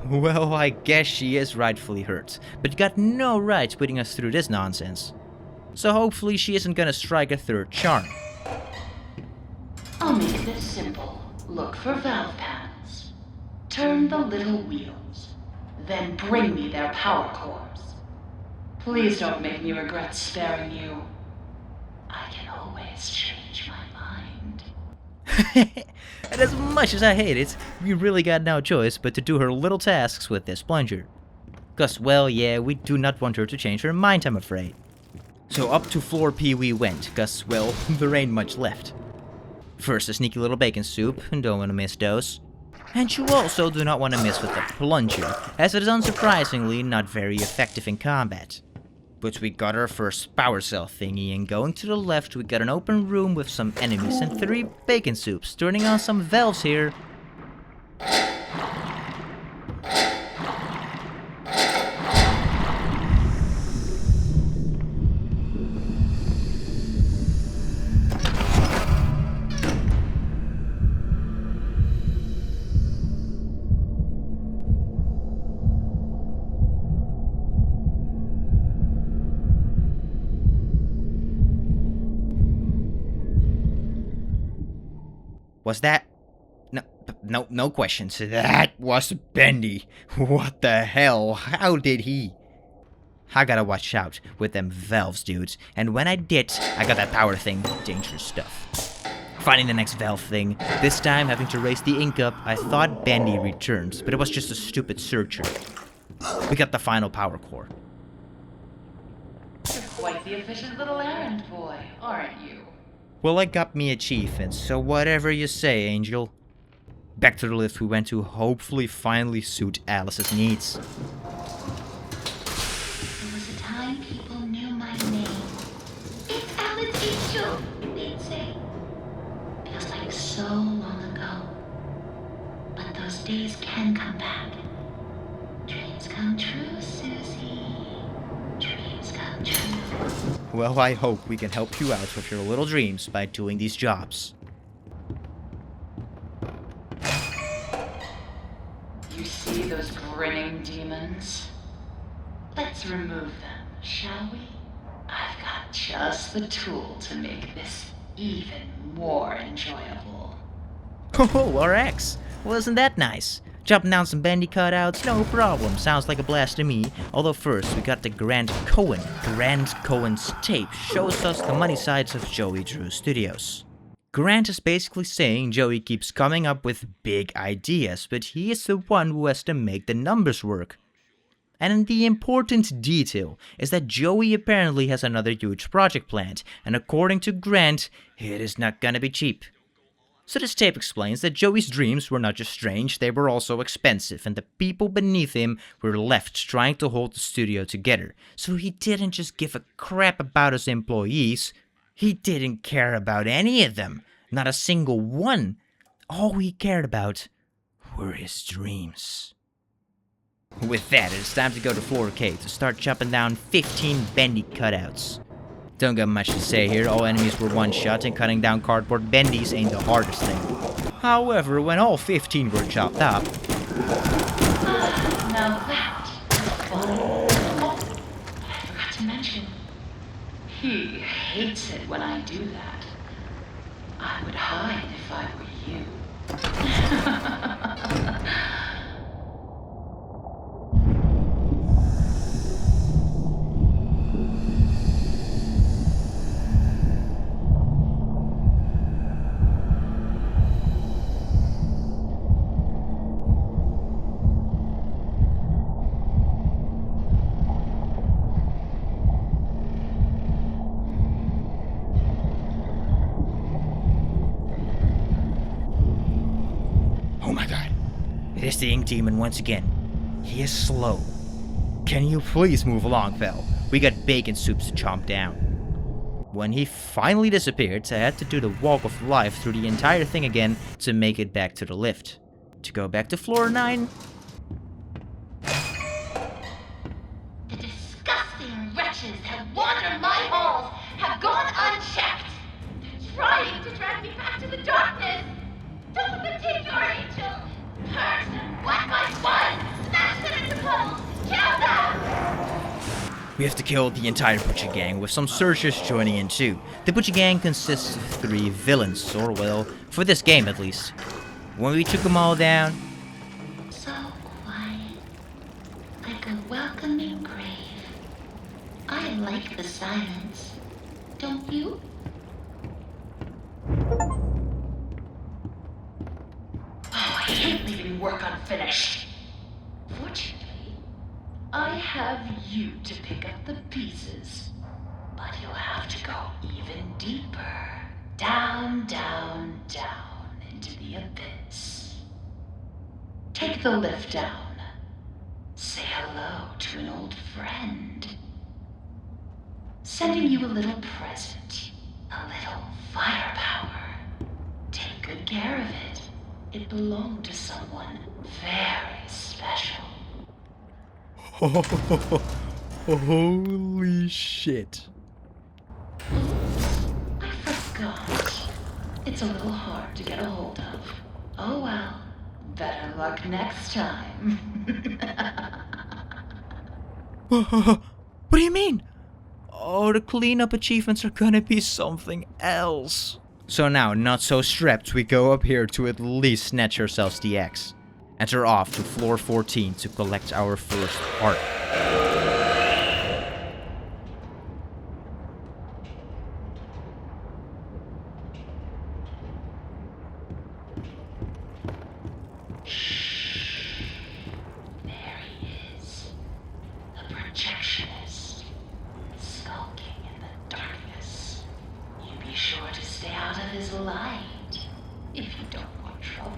Speaker 1: Well, I guess she is rightfully hurt, but you got no right putting us through this nonsense. So hopefully she isn't gonna strike a third charm.
Speaker 6: I'll make this simple. Look for valve pads. Turn the little wheels. Then bring me their power cores. Please don't make me regret sparing you. I can always change my mind.
Speaker 1: And as much as I hate it, we really got no choice but to do her little tasks with this plunger. Cause, well, yeah, we do not want her to change her mind, I'm afraid. So up to floor P we went, cause, well, there ain't much left. First a sneaky little bacon soup, and don't wanna miss those. And you also do not want to miss with the plunger, as it is unsurprisingly not very effective in combat. But we got our first power cell thingy, and going to the left we got an open room with some enemies and 3 bacon soups, turning on some valves here. Was that? No questions. That was Bendy. What the hell? How did he? I gotta watch out with them valves, dudes. And when I did, I got that power thing. Dangerous stuff. Finding the next valve thing. This time, having to raise the ink up, I thought Bendy returned, but it was just a stupid searcher. We got the final power core.
Speaker 6: You're quite the efficient little errand boy, aren't you?
Speaker 1: Well, it got me achievement, so whatever you say, Angel. Back to the lift we went to hopefully finally suit Alice's needs.
Speaker 6: There was a time people knew my name. It's Alice Angel, they'd say. Feels like so long ago. But those days can come back. Dreams come true, Susie. Dreams come true.
Speaker 1: Well, I hope we can help you out with your little dreams by doing these jobs.
Speaker 6: You see those grinning demons? Let's remove them, shall we? I've got just the tool to make this even more enjoyable.
Speaker 1: Oh, RX! Well, isn't that nice? Chopping down some Bendy cutouts, no problem. Sounds like a blast to me. Although first, we got the Grant Cohen. Grant Cohen's tape shows us the money sides of Joey Drew Studios. Grant is basically saying Joey keeps coming up with big ideas, but he is the one who has to make the numbers work. And the important detail is that Joey apparently has another huge project planned, and according to Grant, it is not gonna be cheap. So this tape explains that Joey's dreams were not just strange, they were also expensive, and the people beneath him were left trying to hold the studio together. So he didn't just give a crap about his employees, he didn't care about any of them, not a single one. All he cared about were his dreams. With that, it's time to go to floor K to start chopping down 15 Bendy cutouts. Don't got much to say here, all enemies were one shot and cutting down cardboard Bendies ain't the hardest thing. However, when all 15 were chopped up...
Speaker 6: Now that was fun. Oh, I forgot to mention, he hates it when I do that. I would hide if I were you.
Speaker 1: Oh my god. It is the Ink Demon once again. He is slow. Can you please move along, pal? We got bacon soups to chomp down. When he finally disappeared, I had to do the walk of life through the entire thing again to make it back to the lift. To go back to floor 9...
Speaker 6: The disgusting wretches that wander my halls have gone unchecked. They're trying to drag me back to the darkness. Don't take your angel. Purge them one by one. Smash them into puddles. Kill them.
Speaker 1: We have to kill the entire Butcher Gang, with some searchers joining in too. The Butcher Gang consists of 3 villains, or well, for this game at least. When we took them all down...
Speaker 6: So quiet. Like a welcoming grave. I like the silence. Don't you? Oh, I hate leaving work unfinished. Fortunately, I have you to pick up the pieces. But you'll have to go even deeper. Down, down, down into the abyss. Take the lift down. Say hello to an old friend. Sending you a little present. A little firepower. Take good care of it. It belonged to someone very special.
Speaker 1: Holy shit.
Speaker 6: I forgot. It's a little hard to get a hold of. Oh well. Better luck next time.
Speaker 1: What do you mean? Oh, the cleanup achievements are gonna be something else. So now, not so strapped, we go up here to at least snatch ourselves the axe. And we're off to floor 14 to collect our first heart.
Speaker 6: There he is. The projectionist. Skulking in the darkness. You be sure to stay out of his light. If you don't want trouble,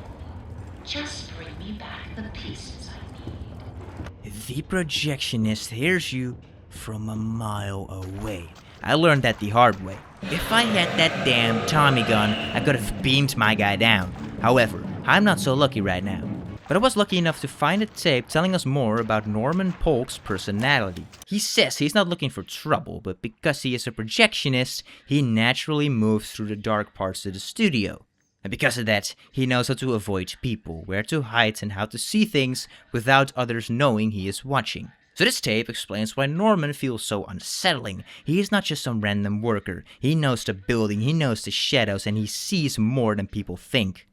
Speaker 6: just bring me back the pieces I need.
Speaker 1: The projectionist hears you from a mile away. I learned that the hard way. If I had that damn Tommy gun, I could have beamed my guy down. However, I'm not so lucky right now. But I was lucky enough to find a tape telling us more about Norman Polk's personality. He says he's not looking for trouble, but because he is a projectionist, he naturally moves through the dark parts of the studio. And because of that, he knows how to avoid people, where to hide, and how to see things without others knowing he is watching. So this tape explains why Norman feels so unsettling. He is not just some random worker. He knows the building, he knows the shadows, and he sees more than people think.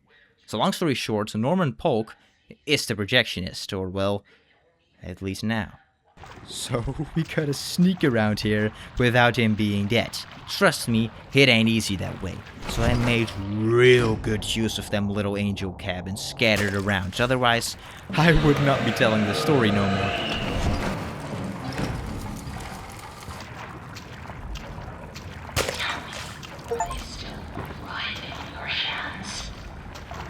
Speaker 1: So long story short, Norman Polk is the projectionist, or well, at least now. So we gotta sneak around here without him being dead. Trust me, it ain't easy that way. So I made real good use of them little angel cabins scattered around. Otherwise, I would not be telling the story no more.
Speaker 6: Tell me, are they still right in your hands?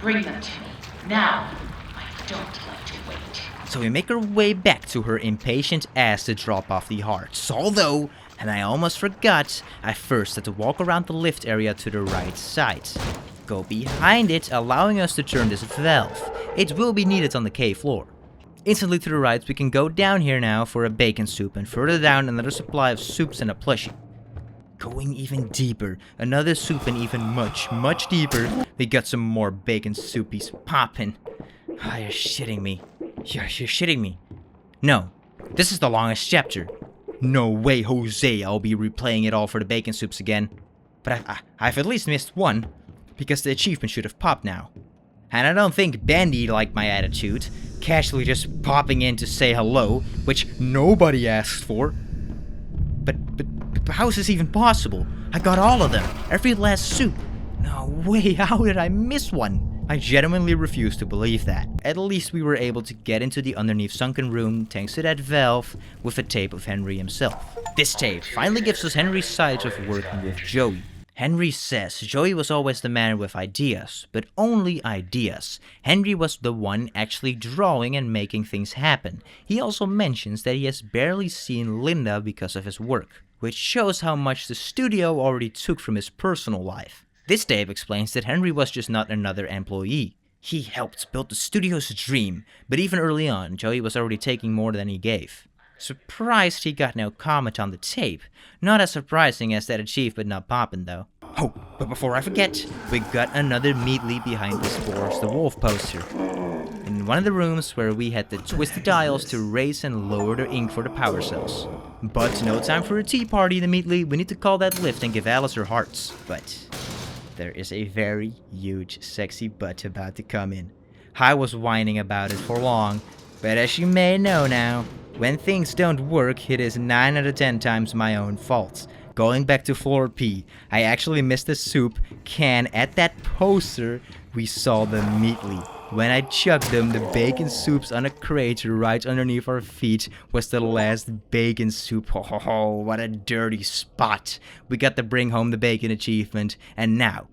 Speaker 6: Bring them to me. Now. I don't like to wait.
Speaker 1: So we make our way back to her impatient ass to drop off the hearts. Although, and I almost forgot, I first had to walk around the lift area to the right side. Go behind it, allowing us to turn this valve. It will be needed on the cave floor. Instantly to the right, we can go down here now for a bacon soup, and further down another supply of soups and a plushie. Going even deeper, another soup, and even much deeper, we got some more bacon soupies popping. Ah, you're shitting me. You're shitting me. No, this is the longest chapter. No way, Jose, I'll be replaying it all for the bacon soups again. But I've at least missed one, because the achievement should have popped now. And I don't think Bendy liked my attitude, casually just popping in to say hello, which nobody asked for. But how is this even possible? I got all of them, every last soup. No way, how did I miss one? I genuinely refuse to believe that. At least we were able to get into the underneath sunken room thanks to that valve with a tape of Henry himself. This tape finally gives us Henry's side of working with Joey. Henry says Joey was always the man with ideas, but only ideas. Henry was the one actually drawing and making things happen. He also mentions that he has barely seen Linda because of his work, which shows how much the studio already took from his personal life. This tape explains that Henry was just not another employee. He helped build the studio's dream, but even early on, Joey was already taking more than he gave. Surprised he got no comment on the tape. Not as surprising as that achievement not popping though. Oh, but before I forget, we got another Meatly behind this Boris the Wolf poster. In one of the rooms where we had to twist the dials to raise and lower the ink for the power cells. But no time for a tea party, the Meatly. We need to call that lift and give Alice her hearts. But there is a very huge sexy butt about to come in. I was whining about it for long, but as you may know now, when things don't work, it is 9 out of 10 times my own fault. Going back to floor P, I actually missed the soup can at that poster we saw them Meatly. When I chucked them, the bacon soups on a crate right underneath our feet was the last bacon soup. Oh, what a dirty spot. We got to bring home the bacon achievement, and now,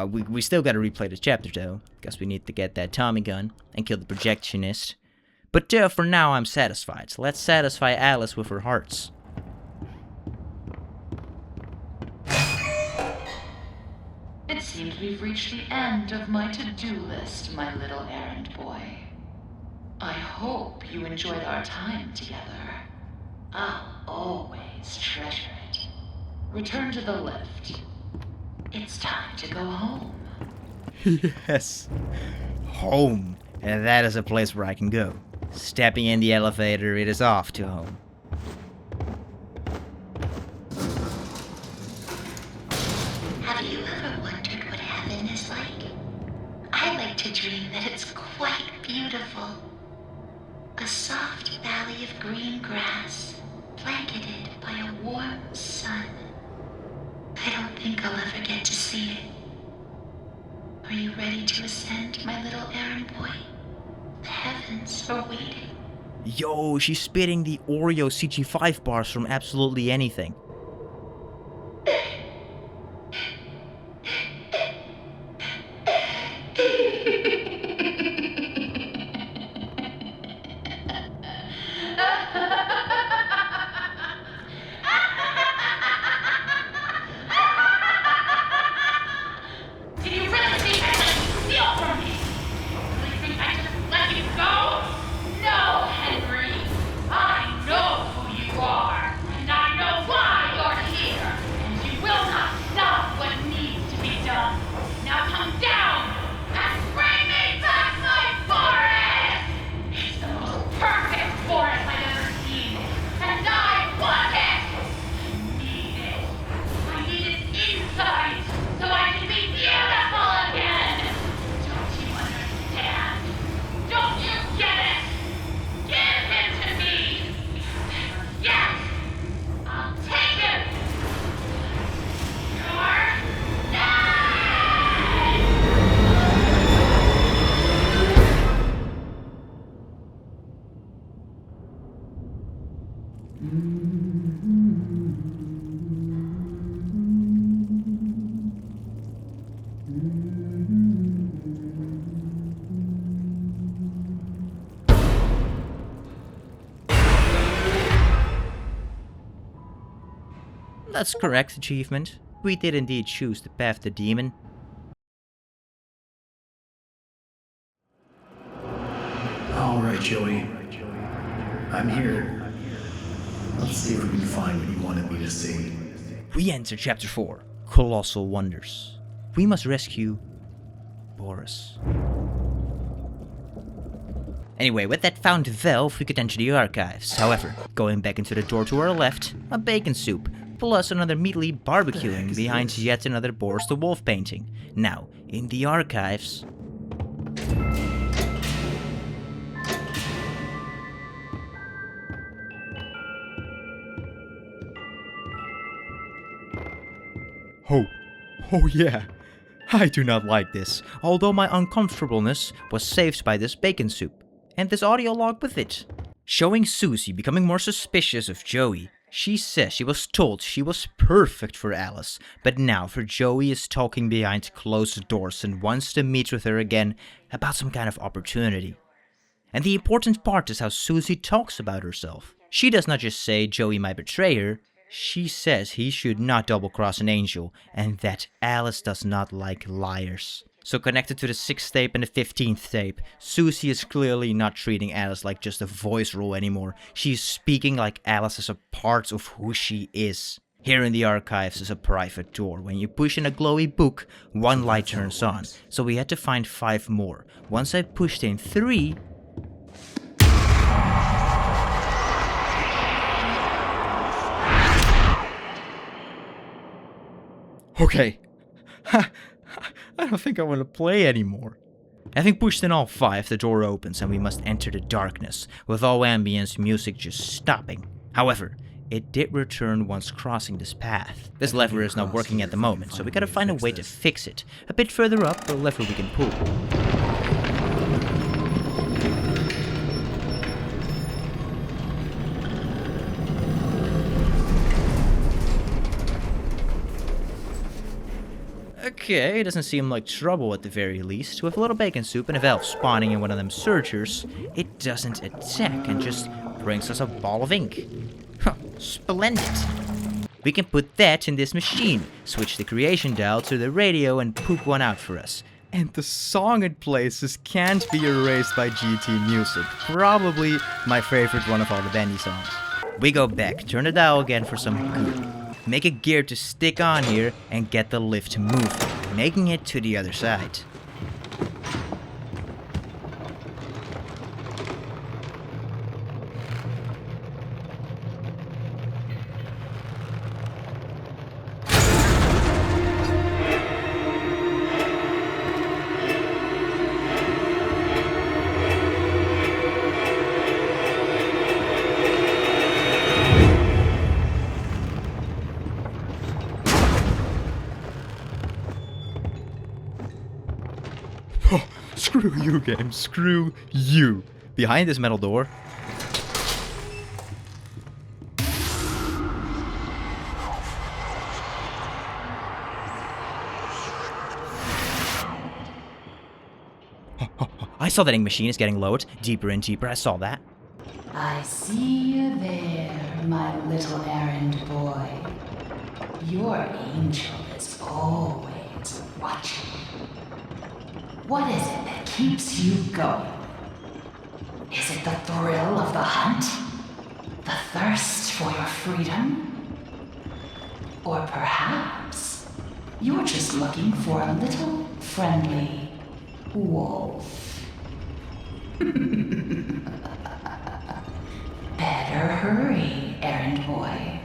Speaker 1: we still gotta replay the chapter though, because we need to get that Tommy gun and kill the projectionist. But for now, I'm satisfied. So let's satisfy Alice with her hearts.
Speaker 6: It seems we've reached the end of my to-do list, my little errand boy. I hope you enjoyed our time together. I'll always treasure it. Return to the lift. It's time to go home.
Speaker 1: Yes. Home. And that is a place where I can go. Stepping in the elevator, it is off to home.
Speaker 7: Have you ever wondered what heaven is like? I like to dream that it's quite beautiful. A soft valley of green grass, blanketed by a warm sun. I don't think I'll ever get to see it. Are you ready to ascend, my little errand boy? The heavens are waiting.
Speaker 1: Yo, she's spitting the Oreo CG5 bars from absolutely anything.
Speaker 6: No, Henry! I know who you are, and I know why!
Speaker 1: That's correct, achievement. We did indeed choose the path to demon.
Speaker 2: All right, Joey. I'm here. Let's see if we can find what you wanted me to see.
Speaker 1: We enter Chapter 4, Colossal Wonders. We must rescue Boris. Anyway, with that found valve, we could enter the archives. However, going back into the door to our left, a bacon soup, plus another meatly barbecuing behind yet another Boris the Wolf painting. Now, in the archives... Oh yeah. I do not like this, although my uncomfortableness was saved by this bacon soup, and this audio log with it. Showing Susie becoming more suspicious of Joey. She says she was told she was perfect for Alice, but now for Joey is talking behind closed doors and wants to meet with her again about some kind of opportunity. And the important part is how Susie talks about herself. She does not just say Joey might betray her, she says he should not double-cross an angel, and that Alice does not like liars. So connected to the 6th tape and the 15th tape, Susie is clearly not treating Alice like just a voice role anymore. She is speaking like Alice is a part of who she is. Here in the archives is a private door. When you push in a glowy book, 1 light turns on. So we had to find 5 more. Once I pushed in 3... Okay. I don't think I want to play anymore. Having pushed in all 5, the door opens and we must enter the darkness, with all ambience music just stopping. However, it did return once crossing this path. This lever is not working at the moment, so we gotta find a way to fix it. A bit further up, a lever we can pull. Okay, it doesn't seem like trouble at the very least. With a little bacon soup and a valve spawning in one of them searchers, it doesn't attack and just brings us a ball of ink. Huh, splendid. We can put that in this machine, switch the creation dial to the radio and poop one out for us. And the song it plays just can't be erased by GT music. Probably my favorite one of all the Bendy songs. We go back, turn the dial again for some good. Make a gear to stick on here and get the lift moving, making it to the other side. Screw you, game. Screw you. Behind this metal door... I saw that ink machine is getting lowered. Deeper and deeper. I saw that.
Speaker 6: I see you there, my little errand boy. Your angel is always watching. What is it that keeps you going? Is it the thrill of the hunt? The thirst for your freedom? Or perhaps you're just looking for a little friendly wolf? Better hurry, errand boy.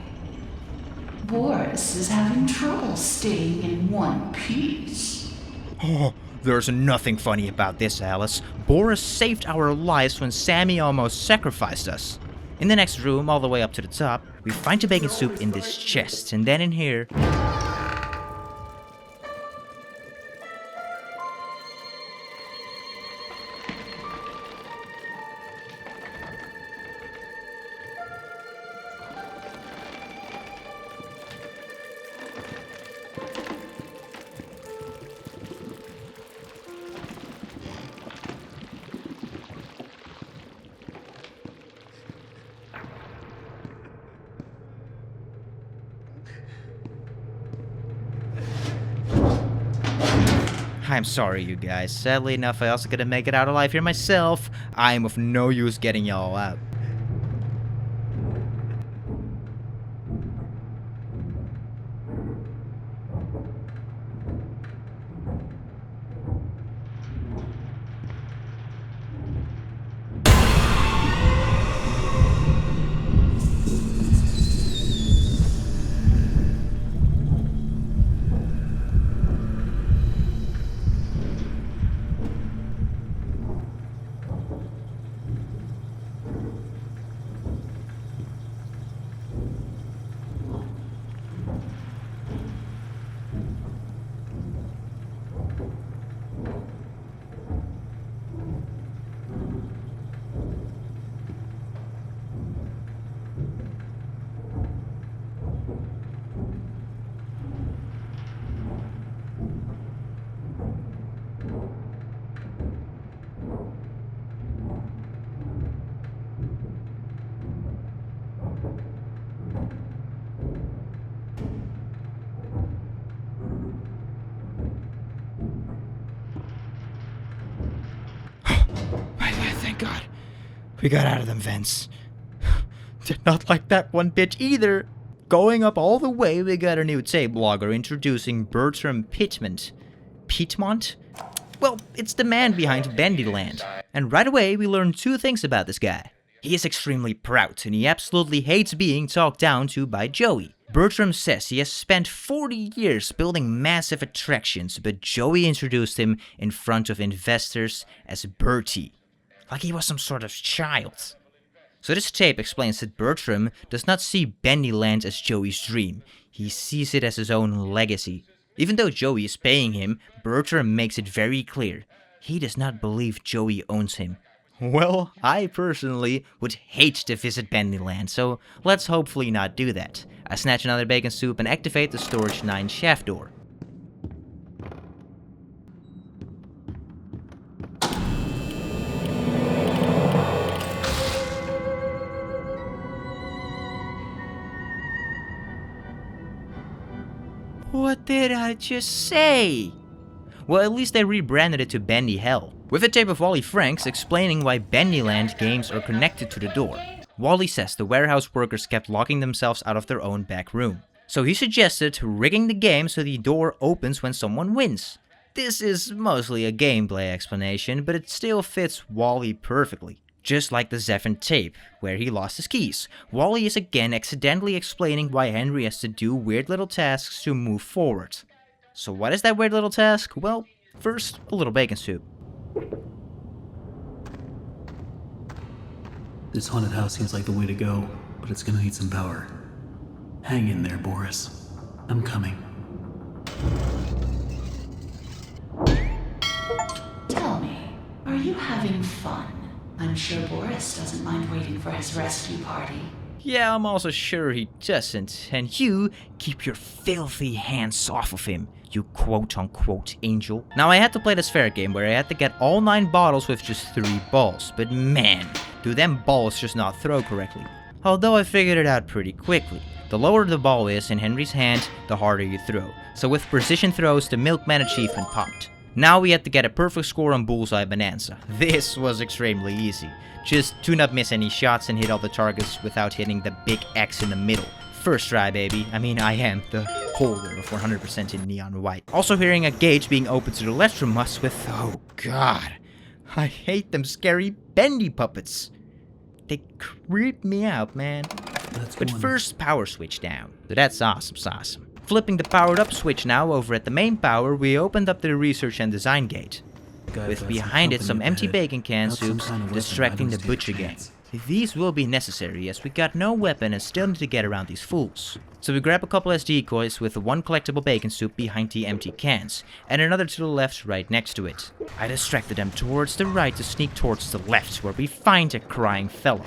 Speaker 6: Boris is having trouble staying in one piece.
Speaker 1: Oh, there's nothing funny about this, Alice. Boris saved our lives when Sammy almost sacrificed us. In the next room, all the way up to the top, we find the bacon soup in this chest, and then in here... I'm sorry, you guys. Sadly enough, I also gotta make it out alive here myself. I am of no use getting y'all out. Thank God. We got out of them vents. Did not like that one bit either. Going up all the way, we got a new tape logger introducing Bertram Pittman. Pittmont? Well, it's the man behind Bendy Land. And right away, we learn two things about this guy. He is extremely proud, and he absolutely hates being talked down to by Joey. Bertram says he has spent 40 years building massive attractions, but Joey introduced him in front of investors as Bertie. Like he was some sort of child. So this tape explains that Bertram does not see Bendy Land as Joey's dream. He sees it as his own legacy. Even though Joey is paying him, Bertram makes it very clear. He does not believe Joey owns him. Well, I personally would hate to visit Bendy Land, so let's hopefully not do that. I snatch another bacon soup and activate the Storage 9 shaft door. What did I just say? Well, at least they rebranded it to Bendy Hell, with a tape of Wally Franks explaining why Bendyland games are connected to the door. Wally says the warehouse workers kept locking themselves out of their own back room. So he suggested rigging the game so the door opens when someone wins. This is mostly a gameplay explanation, but it still fits Wally perfectly. Just like the Zephyr tape, where he lost his keys. Wally is again accidentally explaining why Henry has to do weird little tasks to move forward. So what is that weird little task? Well, first, a little bacon soup.
Speaker 2: This haunted house seems like the way to go, but it's gonna need some power. Hang in there, Boris. I'm coming.
Speaker 6: Tell me, are you having fun? I'm sure Boris doesn't mind waiting for his rescue party.
Speaker 1: Yeah, I'm also sure he doesn't. And you, keep your filthy hands off of him, you quote-unquote angel. Now, I had to play this fair game where I had to get all 9 bottles with just 3 balls. But man, do them balls just not throw correctly. Although I figured it out pretty quickly. The lower the ball is in Henry's hand, the harder you throw. So with precision throws, the Milkman achievement popped. Now we had to get a perfect score on Bullseye Bonanza. This was extremely easy. Just do not miss any shots and hit all the targets without hitting the big X in the middle. First try, baby. I mean, I am the holder of 100% in neon white. Also hearing a gate being opened to the left from us with, oh god, I hate them scary bendy puppets. They creep me out, man. But first, power switch down. So that's awesome. Flipping the powered up switch now over at the main power, we opened up the research and design gate. With behind it some empty bacon can soups distracting the butcher gang. These will be necessary as we got no weapon and still need to get around these fools. So we grab a couple as decoys with one collectible bacon soup behind the empty cans, and another to the left right next to it. I distracted them towards the right to sneak towards the left where we find a crying fella.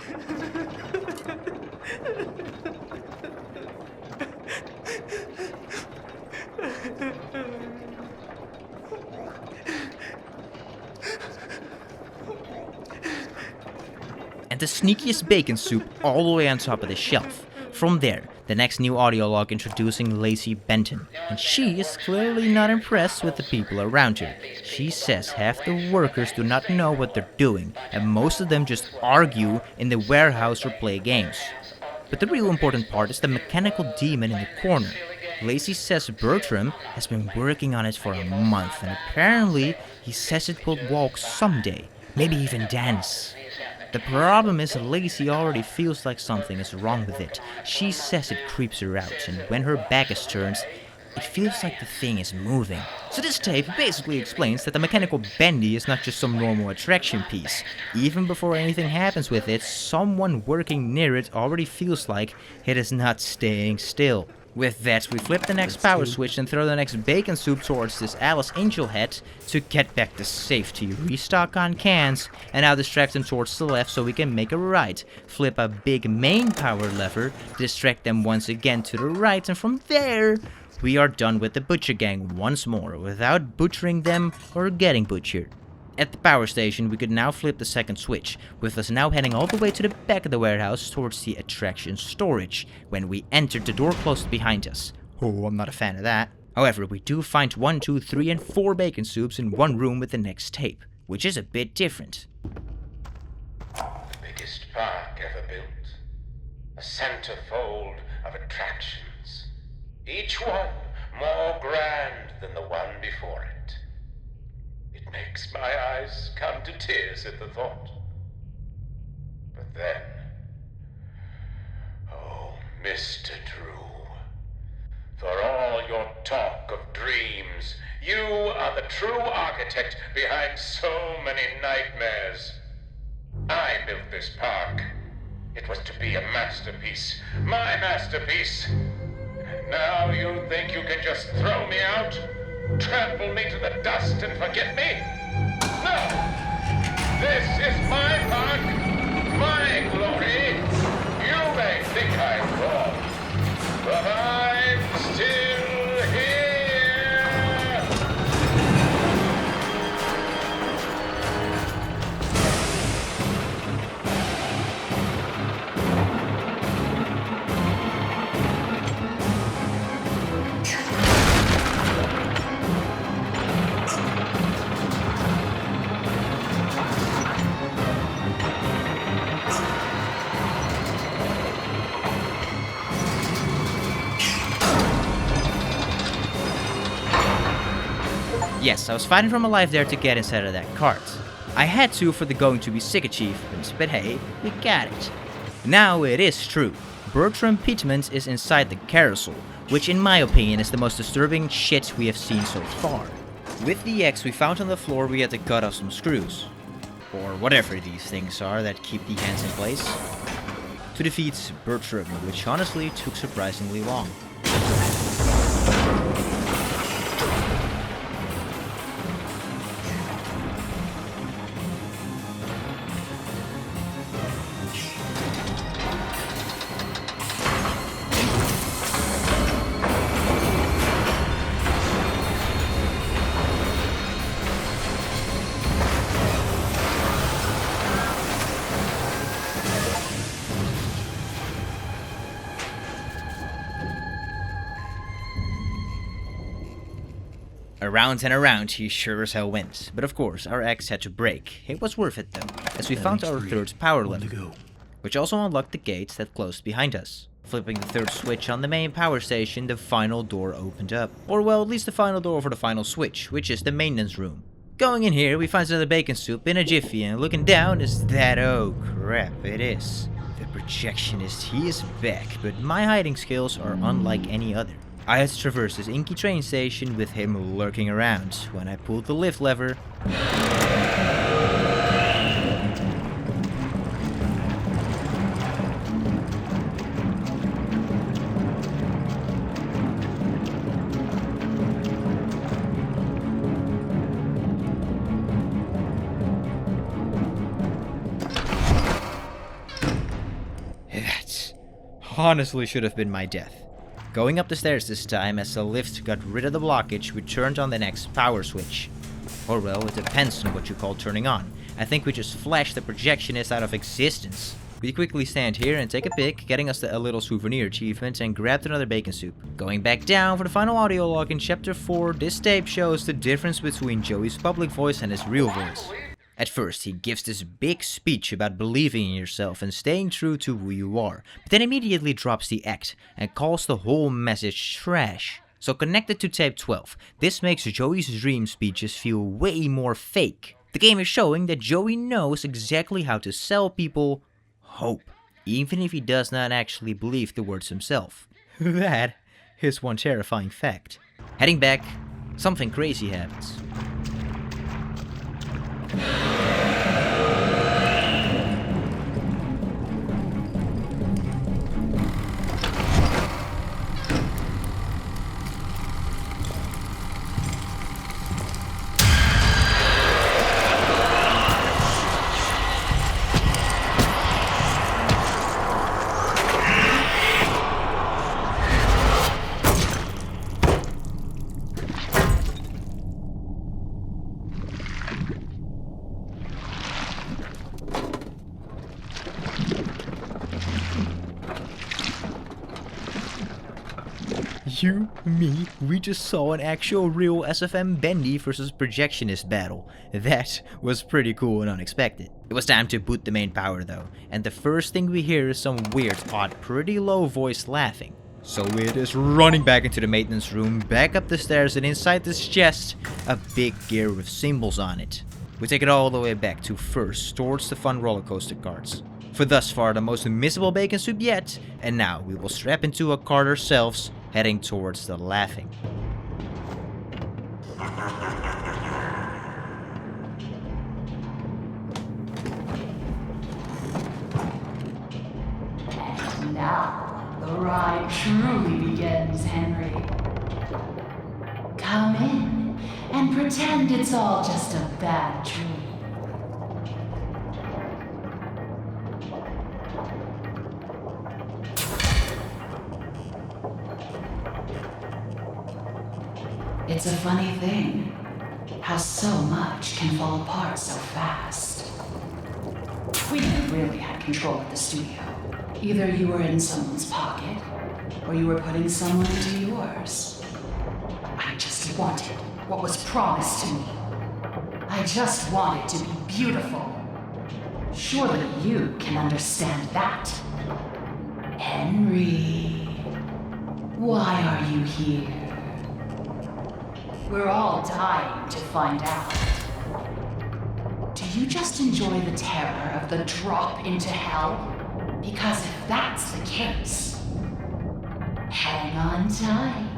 Speaker 1: And the sneakiest bacon soup all the way on top of the shelf. From there, the next new audio log introducing Lacey Benton, and she is clearly not impressed with the people around her. She says half the workers do not know what they're doing, and most of them just argue in the warehouse or play games. But the real important part is the mechanical demon in the corner. Lacey says Bertram has been working on it for a month, and apparently he says it will walk someday, maybe even dance. The problem is Lacey already feels like something is wrong with it. She says it creeps her out, and when her back is turned, it feels like the thing is moving. So this tape basically explains that the mechanical Bendy is not just some normal attraction piece. Even before anything happens with it, someone working near it already feels like it is not staying still. With that, we flip the next power switch and throw the next bacon soup towards this Alice Angel head to get back to safety, restock on cans, and now distract them towards the left so we can make a right. Flip a big main power lever, distract them once again to the right, and from there, we are done with the Butcher Gang once more, without butchering them or getting butchered. At the power station, we could now flip the second switch, with us now heading all the way to the back of the warehouse towards the attraction storage, when we entered the door closed behind us. Oh, I'm not a fan of that. However, we do find 1, 2, 3, and 4 bacon soups in one room with the next tape, which is a bit different.
Speaker 8: The biggest park ever built. A centerfold of attractions. Each one more grand than the one before it. It makes my eyes come to tears at the thought. But then, oh, Mr. Drew, for all your talk of dreams, you are the true architect behind so many nightmares. I built this park. It was to be a masterpiece, my masterpiece. And now you think you can just throw me out? Trample me to the dust and forget me? No! This is my park, my glory. You may think I'm wrong, but I'm still here.
Speaker 1: Yes, I was fighting for my life there to get inside of that cart. I had to for the going to be sick achievement, but hey, we got it. Now it is true. Bertram Pittman is inside the carousel, which in my opinion is the most disturbing shit we have seen so far. With the X we found on the floor, we had to cut off some screws. Or whatever these things are that keep the hands in place. To defeat Bertram, which honestly took surprisingly long. Around and around he sure as hell went, but of course our X had to break. It was worth it though, as we found our third power lever, which also unlocked the gates that closed behind us. Flipping the third switch on the main power station, the final door opened up. Or well, at least the final door for the final switch, which is the maintenance room. Going in here, we find another bacon soup in a jiffy, and looking down is that, oh crap, it is. The projectionist, he is back, but my hiding skills are unlike any other. I had to traverse this inky train station with him lurking around. When I pulled the lift lever, that honestly should have been my death. Going up the stairs this time, as the lift got rid of the blockage, we turned on the next power switch. Or well, it depends on what you call turning on. I think we just flashed the projectionist out of existence. We quickly stand here and take a pic, getting us a little souvenir achievement, and grabbed another bacon soup. Going back down for the final audio log in chapter 4, this tape shows the difference between Joey's public voice and his real voice. At first, he gives this big speech about believing in yourself and staying true to who you are, but then immediately drops the act and calls the whole message trash. So connected to tape 12, this makes Joey's dream speeches feel way more fake. The game is showing that Joey knows exactly how to sell people hope, even if he does not actually believe the words himself. That is one terrifying fact. Heading back, something crazy happens. You, me, we just saw an actual real SFM Bendy versus projectionist battle. That was pretty cool and unexpected. It was time to boot the main power though, and the first thing we hear is some weird, odd, pretty low voice laughing. So it is running back into the maintenance room, back up the stairs, and inside this chest, a big gear with symbols on it. We take it all the way back to first, towards the fun roller coaster carts. For thus far the most missable bacon soup yet, and now we will strap into a cart ourselves, heading towards the laughing.
Speaker 6: And now, the ride truly begins, Henry. Come in and pretend it's all just a bad dream. It's a funny thing, how so much can fall apart so fast. We never really had control of the studio. Either you were in someone's pocket, or you were putting someone into yours. I just wanted what was promised to me. I just wanted to be beautiful. Surely you can understand that. Henry, why are you here? We're all dying to find out. Do you just enjoy the terror of the drop into hell? Because if that's the case, hang on tight.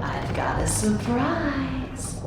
Speaker 6: I've got a surprise.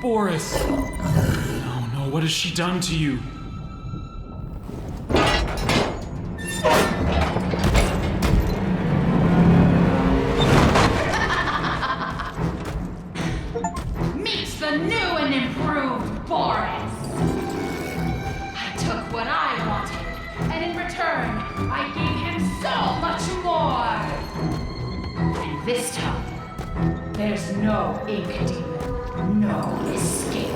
Speaker 2: Boris! Oh no, what has she done to you?
Speaker 6: Meet the new and improved Boris! I took what I wanted, and in return, I gave him so much more! And this time, there's no ink demon, no escape.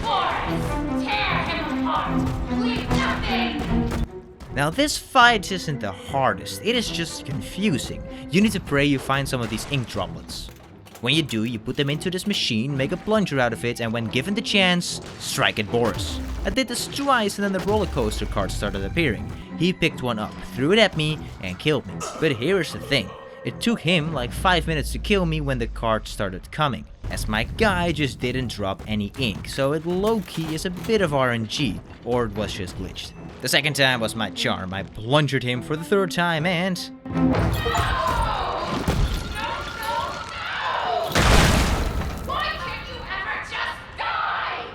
Speaker 6: Boris, tear him apart! Leave nothing!
Speaker 1: Now this fight isn't the hardest, it is just confusing. You need to pray you find some of these ink droplets. When you do, you put them into this machine, make a plunger out of it, and when given the chance, strike at Boris. I did this twice and then the roller coaster cart started appearing. he picked one up, threw it at me, and killed me. But here's the thing. It took him like 5 minutes to kill me when the cards started coming, as my guy just didn't drop any ink, so it low-key is a bit of RNG, or it was just glitched. The second time was my charm. I plunged him for the third time and...
Speaker 6: Why can't you ever just die?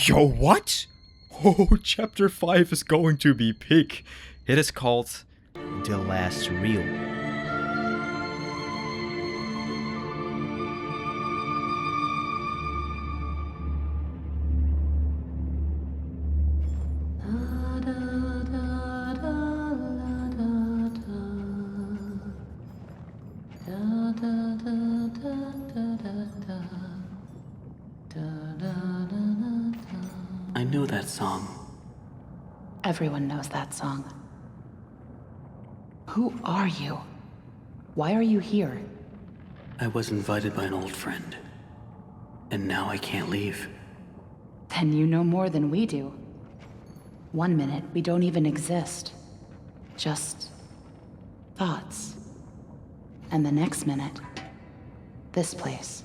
Speaker 1: Yo, what? Oh, chapter 5 is going to be big. It is called The Last Reel.
Speaker 2: I know that song.
Speaker 6: Everyone knows that song. Who are you? Why are you here?
Speaker 2: I was invited by an old friend. And now I can't leave.
Speaker 6: Then you know more than we do. 1 minute, we don't even exist. Just thoughts. And the next minute, this place.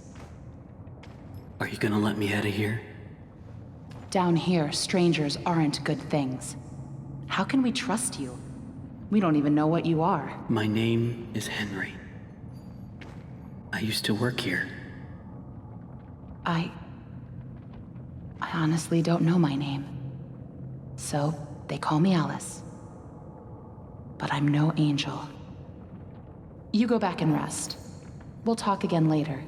Speaker 2: Are you gonna let me out of here?
Speaker 6: Down here, strangers aren't good things. How can we trust you? We don't even know what you are.
Speaker 2: My name is Henry. I used to work here.
Speaker 6: I honestly don't know my name. So, they call me Alice. But I'm no angel. You go back and rest. We'll talk again later.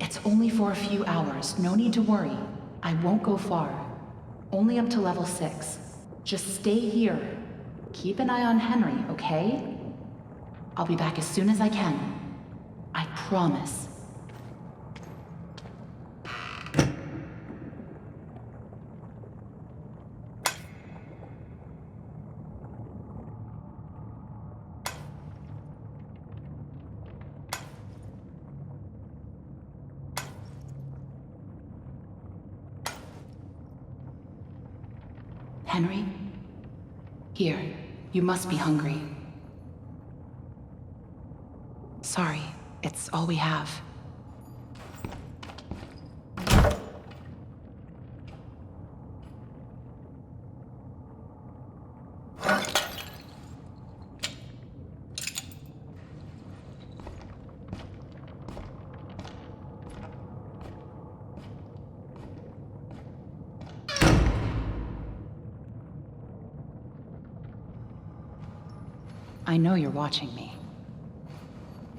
Speaker 6: It's only for a few hours. No need to worry. I won't go far. Only up to level 6. Just stay here. Keep an eye on Henry, okay? I'll be back as soon as I can. I promise. Henry? Here, you must be hungry. Sorry, it's all we have. I know you're watching me.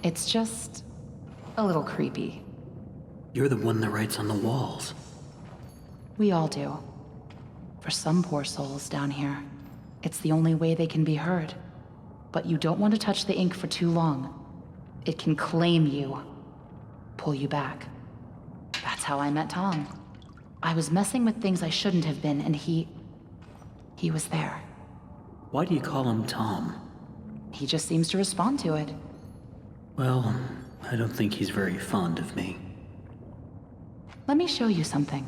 Speaker 6: It's just a little creepy.
Speaker 2: You're the one that writes on the walls.
Speaker 6: We all do. For some poor souls down here, it's the only way they can be heard. But you don't want to touch the ink for too long. It can claim you, pull you back. That's how I met Tom. I was messing with things I shouldn't have been, and he was there.
Speaker 2: Why do you call him Tom?
Speaker 6: He just seems to respond to it.
Speaker 2: Well, I don't think he's very fond of me.
Speaker 6: Let me show you something.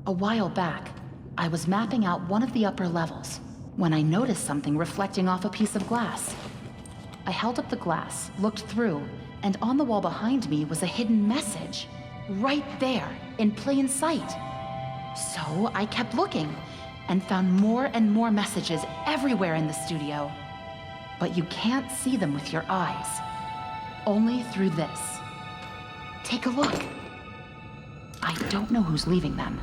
Speaker 6: A while back, I was mapping out one of the upper levels when I noticed something reflecting off a piece of glass. I held up the glass, looked through, and on the wall behind me was a hidden message. Right there, in plain sight. So I kept looking, and found more and more messages everywhere in the studio. But you can't see them with your eyes. Only through this. Take a look. I don't know who's leaving them,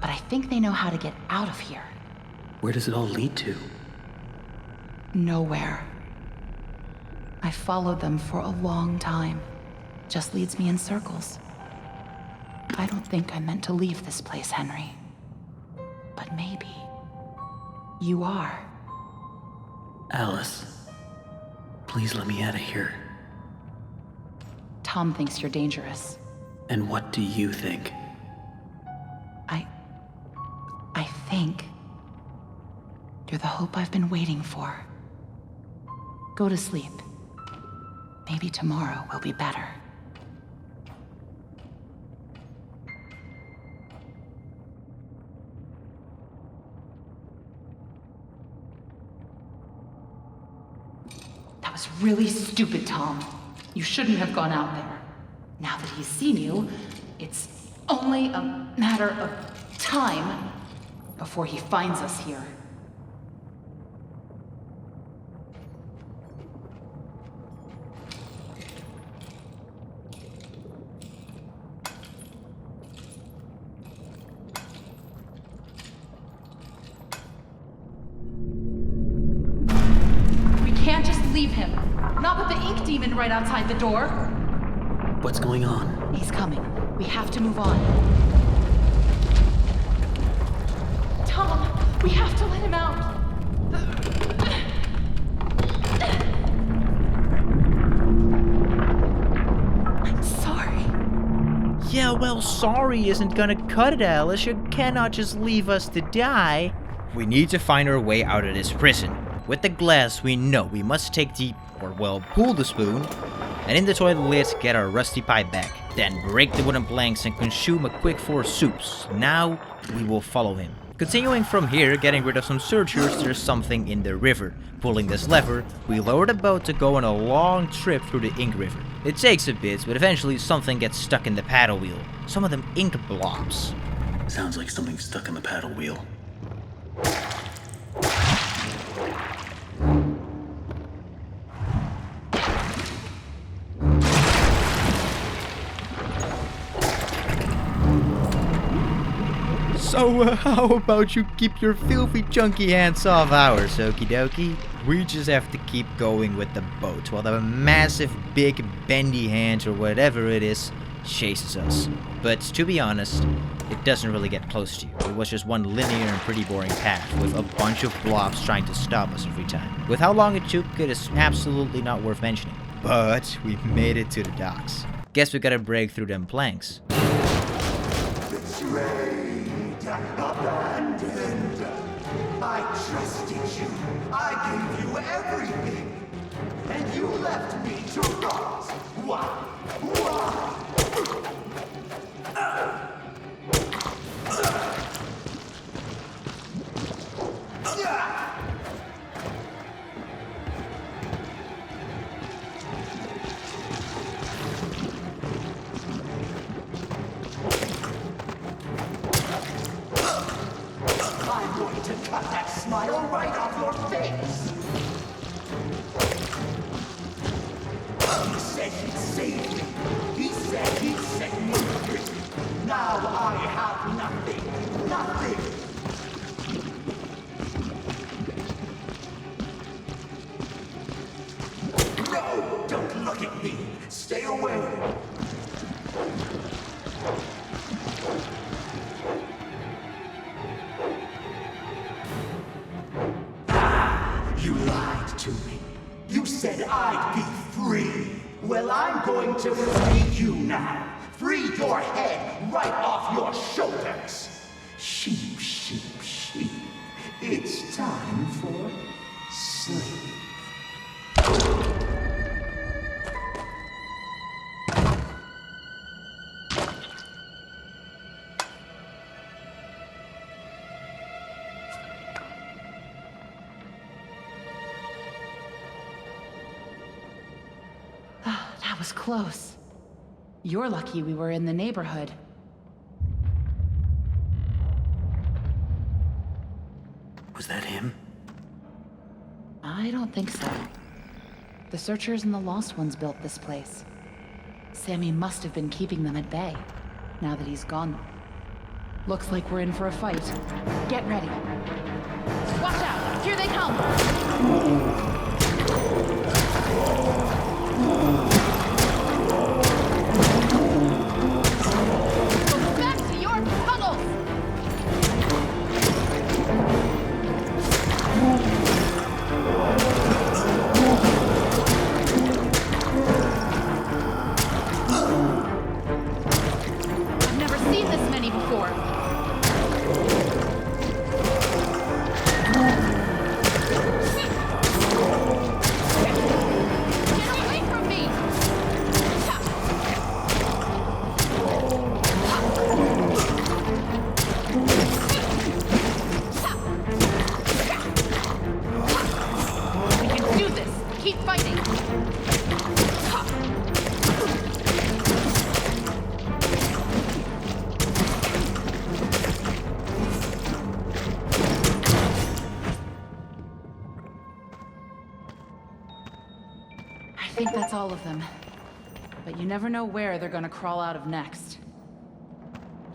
Speaker 6: but I think they know how to get out of here.
Speaker 2: Where does it all lead to?
Speaker 6: Nowhere. I followed them for a long time. Just leads me in circles. I don't think I meant to leave this place, Henry. But maybe you are.
Speaker 2: Alice, please let me out of here.
Speaker 6: Tom thinks you're dangerous.
Speaker 2: And what do you think?
Speaker 6: I think you're the hope I've been waiting for. Go to sleep. Maybe tomorrow will be better. That was really stupid, Tom. You shouldn't have gone out there. Now that he's seen you, it's only a matter of time before he finds us here. We can't just leave him. Not with the ink demon right outside the door.
Speaker 2: What's going on?
Speaker 6: He's coming. We have to move on. Tom, we have to let him out. I'm sorry.
Speaker 1: Yeah, well, sorry isn't gonna cut it, Alice. You cannot just leave us to die. We need to find our way out of this prison. With the glass, we know we must take pull the spoon, and in the toilet lid, get our rusty pipe back. Then break the wooden planks and consume a quick 4 soups. Now, we will follow him. Continuing from here, getting rid of some searchers, there's something in the river. Pulling this lever, we lower the boat to go on a long trip through the ink river. It takes a bit, but eventually something gets stuck in the paddle wheel. Some of them ink blobs.
Speaker 2: Sounds like something stuck in the paddle wheel.
Speaker 1: So, how about you keep your filthy chunky hands off ours, okie dokie? We just have to keep going with the boat while the massive big bendy hand or whatever it is chases us. But to be honest, it doesn't really get close to you. It was just one linear and pretty boring path with a bunch of blobs trying to stop us every time. With how long it took, it is absolutely not worth mentioning. But we made it to the docks. Guess we gotta break through them planks.
Speaker 5: Abandoned. I trusted you. I gave you everything. And you left me to rot. Why? Why? I'm going to cut that smile right off your face! He said he'd save me. He said he'd set me free. Now I have nothing. Nothing! No! Don't look at me! Stay away! You lied to me. You said I'd be free. Well, I'm going to free you now. Free your head right off your shoulders. Sheep, sheep, sheep. It's time for sleep.
Speaker 6: That was close. You're lucky we were in the neighborhood.
Speaker 2: Was that him?
Speaker 6: I don't think so. The Searchers and the Lost Ones built this place. Sammy must have been keeping them at bay, now that he's gone. Looks like we're in for a fight. Get ready. Watch out! Here they come!
Speaker 9: think that's all of them. But you never know where they're gonna crawl out of next.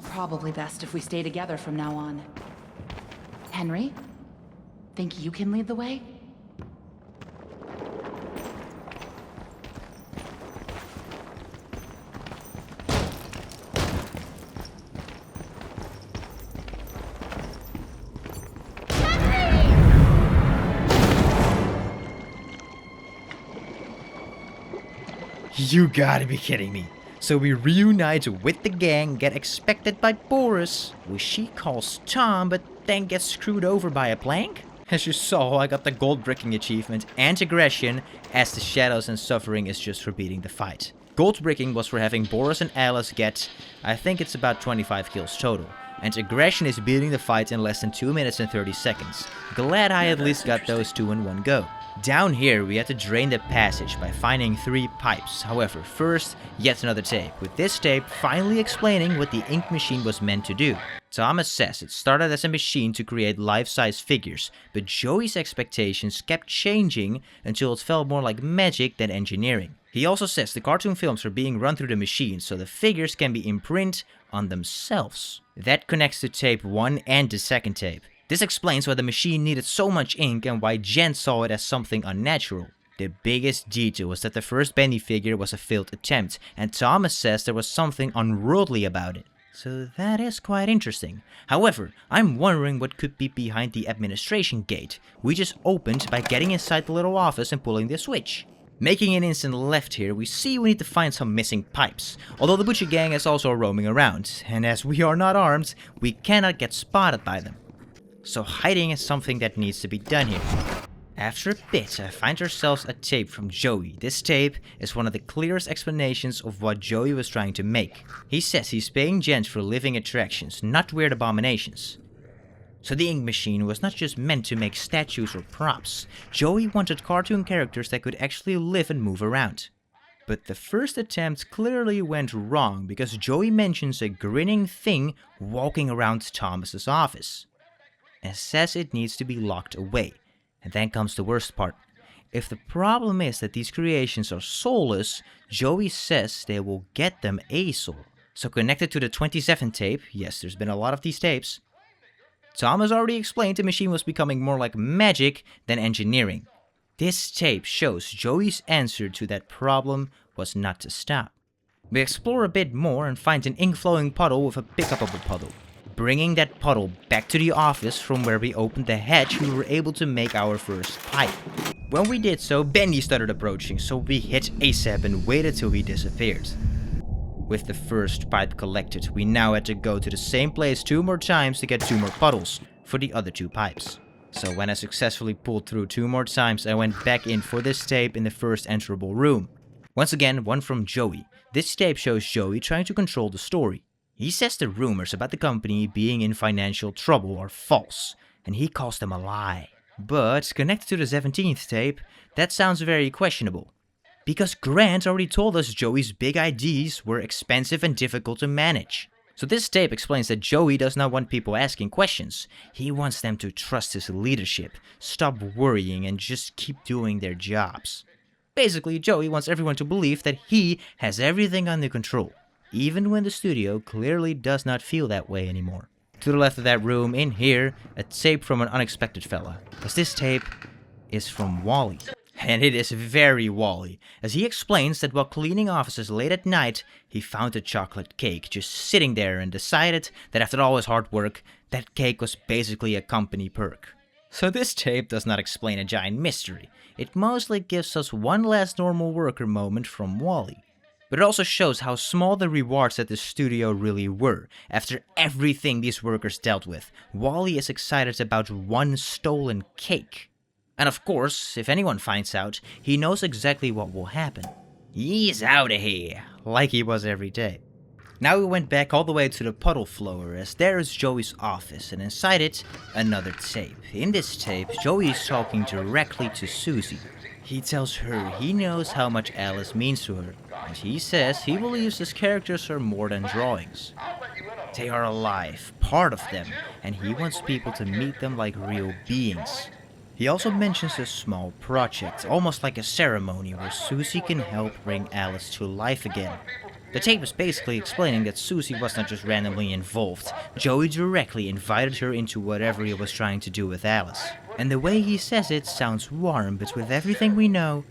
Speaker 9: Probably best if we stay together from now on. Henry? Think you can lead the way?
Speaker 1: You gotta be kidding me. So we reunite with the gang, get expected by Boris, which she calls Tom, but then gets screwed over by a plank? As you saw, I got the gold bricking achievement and aggression, as the shadows and suffering is just for beating the fight. Gold bricking was for having Boris and Alice get, I think it's about 25 kills total. And aggression is beating the fight in less than 2 minutes and 30 seconds. Glad I at least got those two in one go. Down here we had to drain the passage by finding 3 pipes. However, first, yet another tape, with this tape finally explaining what the ink machine was meant to do. Thomas says it started as a machine to create life-size figures, but Joey's expectations kept changing until it felt more like magic than engineering. He also says the cartoon films are being run through the machine so the figures can be imprinted on themselves. That connects to tape 1 and the second tape. This explains why the machine needed so much ink and why Jen saw it as something unnatural. The biggest detail was that the first Bendy figure was a failed attempt, and Thomas says there was something unworldly about it. So that is quite interesting. However, I'm wondering what could be behind the administration gate. We just opened by getting inside the little office and pulling the switch. Making an instant left here, we see we need to find some missing pipes, although the Butcher gang is also roaming around, and as we are not armed, we cannot get spotted by them. So hiding is something that needs to be done here. After a bit, I find ourselves a tape from Joey. This tape is one of the clearest explanations of what Joey was trying to make. He says he's paying Jens for living attractions, not weird abominations. So the ink machine was not just meant to make statues or props. Joey wanted cartoon characters that could actually live and move around. But the first attempt clearly went wrong because Joey mentions a grinning thing walking around Thomas's office and says it needs to be locked away. And then comes the worst part. If the problem is that these creations are soulless, Joey says they will get them a soul. So connected to the 27th tape, yes, there's been a lot of these tapes, Thomas already explained the machine was becoming more like magic than engineering. This tape shows Joey's answer to that problem was not to stop. We explore a bit more and find an ink-flowing puddle with a pick-upable puddle. Bringing that puddle back to the office from where we opened the hatch, we were able to make our first pipe. When we did so, Bendy started approaching, so we hit ASAP and waited till he disappeared. With the first pipe collected, we now had to go to the same place 2 more times to get 2 more puddles for the other 2 pipes. So when I successfully pulled through 2 more times, I went back in for this tape in the first enterable room. Once again, one from Joey. This tape shows Joey trying to control the story. He says the rumors about the company being in financial trouble are false, and he calls them a lie. But connected to the 17th tape, that sounds very questionable. Because Grant already told us Joey's big ideas were expensive and difficult to manage. So this tape explains that Joey does not want people asking questions. He wants them to trust his leadership, stop worrying, and just keep doing their jobs. Basically, Joey wants everyone to believe that he has everything under control, even when the studio clearly does not feel that way anymore. To the left of that room, in here, a tape from an unexpected fella. Because this tape is from Wally. And it is very Wally, as he explains that while cleaning offices late at night, he found a chocolate cake just sitting there and decided that after all his hard work, that cake was basically a company perk. So this tape does not explain a giant mystery. It mostly gives us one last normal worker moment from Wally. But it also shows how small the rewards at the studio really were. After everything these workers dealt with, Wally is excited about one stolen cake. And of course, if anyone finds out, he knows exactly what will happen. He's out of here, like he was every day. Now we went back all the way to the puddle floor, as there is Joey's office, and inside it, another tape. In this tape, Joey is talking directly to Susie. He tells her he knows how much Alice means to her, and he says he believes his characters are more than drawings. They are alive, part of them, and he wants people to meet them like real beings. He also mentions a small project, almost like a ceremony where Susie can help bring Alice to life again. The tape is basically explaining that Susie was not just randomly involved. Joey directly invited her into whatever he was trying to do with Alice. And the way he says it sounds warm, but with everything we know,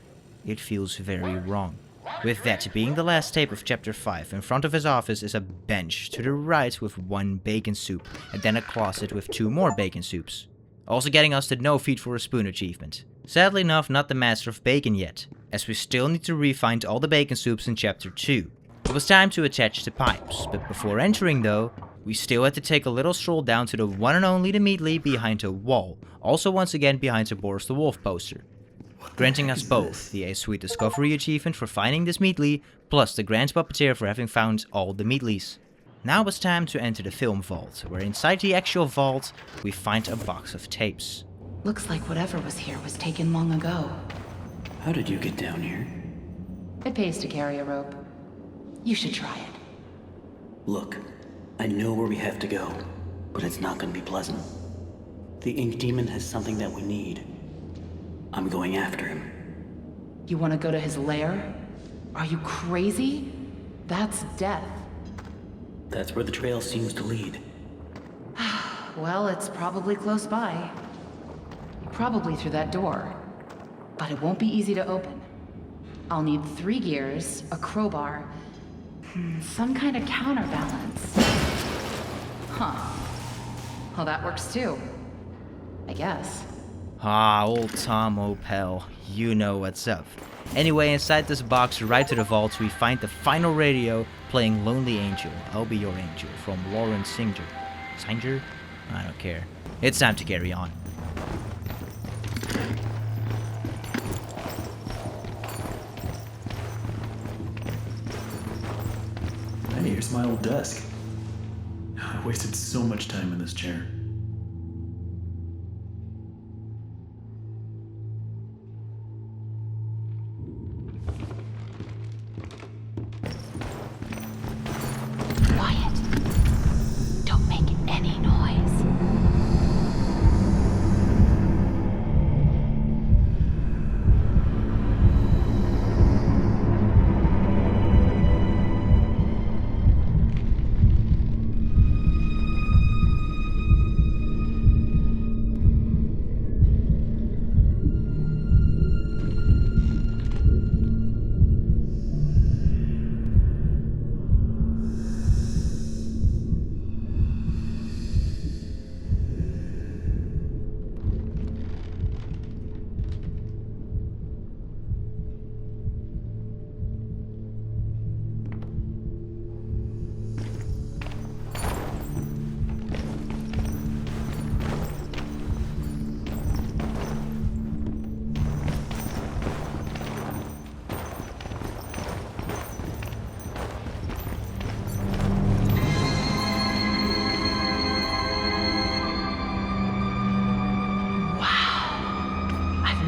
Speaker 1: it feels very wrong. With that being the last tape of chapter 5, in front of his office is a bench to the right with 1 bacon soup, and then a closet with 2 more bacon soups. Also getting us the no feet for a spoon achievement. Sadly enough, not the master of bacon yet, as we still need to re-find all the bacon soups in chapter 2. It was time to attach the pipes, but before entering though, we still had to take a little stroll down to the one and only the Meatly behind a wall, also once again behind a Boris the Wolf poster. Granting us both the A Sweet Discovery achievement for finding this Meatly, plus the Grand Puppeteer for having found all the Meatlys. Now it's time to enter the film vault, where inside the actual vault, we find a box of tapes.
Speaker 9: Looks like whatever was here was taken long ago.
Speaker 2: How did you get down here?
Speaker 9: It pays to carry a rope. You should try it.
Speaker 10: Look, I know where we have to go, but it's not gonna be pleasant. The Ink Demon has something that we need. I'm going after him.
Speaker 9: You want to go to his lair? Are you crazy? That's death.
Speaker 10: That's where the trail seems to lead.
Speaker 9: Well, it's probably close by. Probably through that door. But it won't be easy to open. I'll need 3 gears, a crowbar, some kind of counterbalance. Huh. Well, that works too. I guess.
Speaker 1: Ah, old Tom O'Pell, you know what's up. Anyway, inside this box, right to the vault, we find the final radio playing Lonely Angel, I'll Be Your Angel, from Lauren Singer. Singer? I don't care. It's time to carry on.
Speaker 2: Hey, here's my old desk. I wasted so much time in this chair.
Speaker 6: Quiet. Don't make any noise.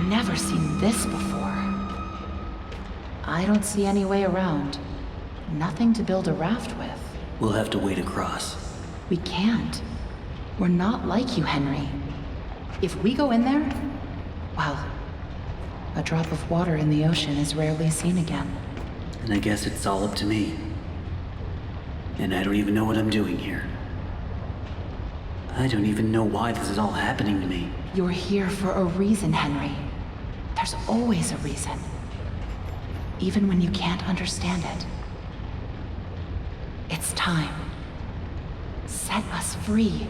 Speaker 9: Never seen this before. I don't see any way around. Nothing to build a raft with.
Speaker 10: We'll have to wade across.
Speaker 9: We can't. We're not like you, Henry. If we go in there, well, a drop of water in the ocean is rarely seen again.
Speaker 10: And I guess it's all up to me. And I don't even know what I'm doing here. I don't even know why this is all happening to me.
Speaker 9: You're here for a reason, Henry. There's always a reason. Even when you can't understand it. It's time. Set us free.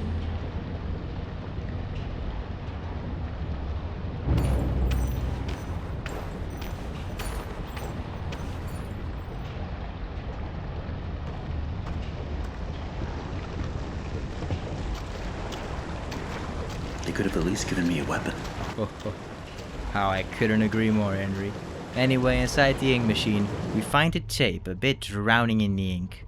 Speaker 10: They could have at least given me a weapon.
Speaker 1: How I couldn't agree more, Henry. Anyway, inside the ink machine, we find a tape a bit drowning in the ink.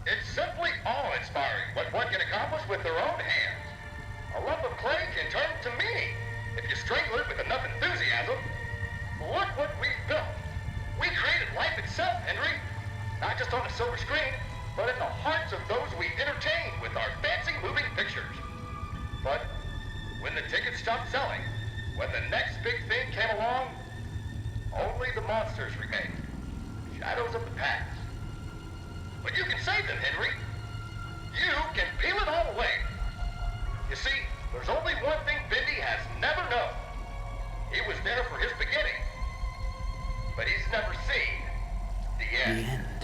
Speaker 8: It's simply awe-inspiring what one can accomplish with their own hands. A lump of clay can turn to meaning if you strangle it with enough enthusiasm. Look what we've built. We created life itself, Henry. Not just on a silver screen, but in the hearts of those we entertain with our fancy moving pictures. For when the next big thing came along, only the monsters remain. Shadows of the past. But you can save them, Henry. You can peel it all away. You see, there's only one thing Bendy has never known. He was there for his beginning. But he's never seen the end.
Speaker 10: The end.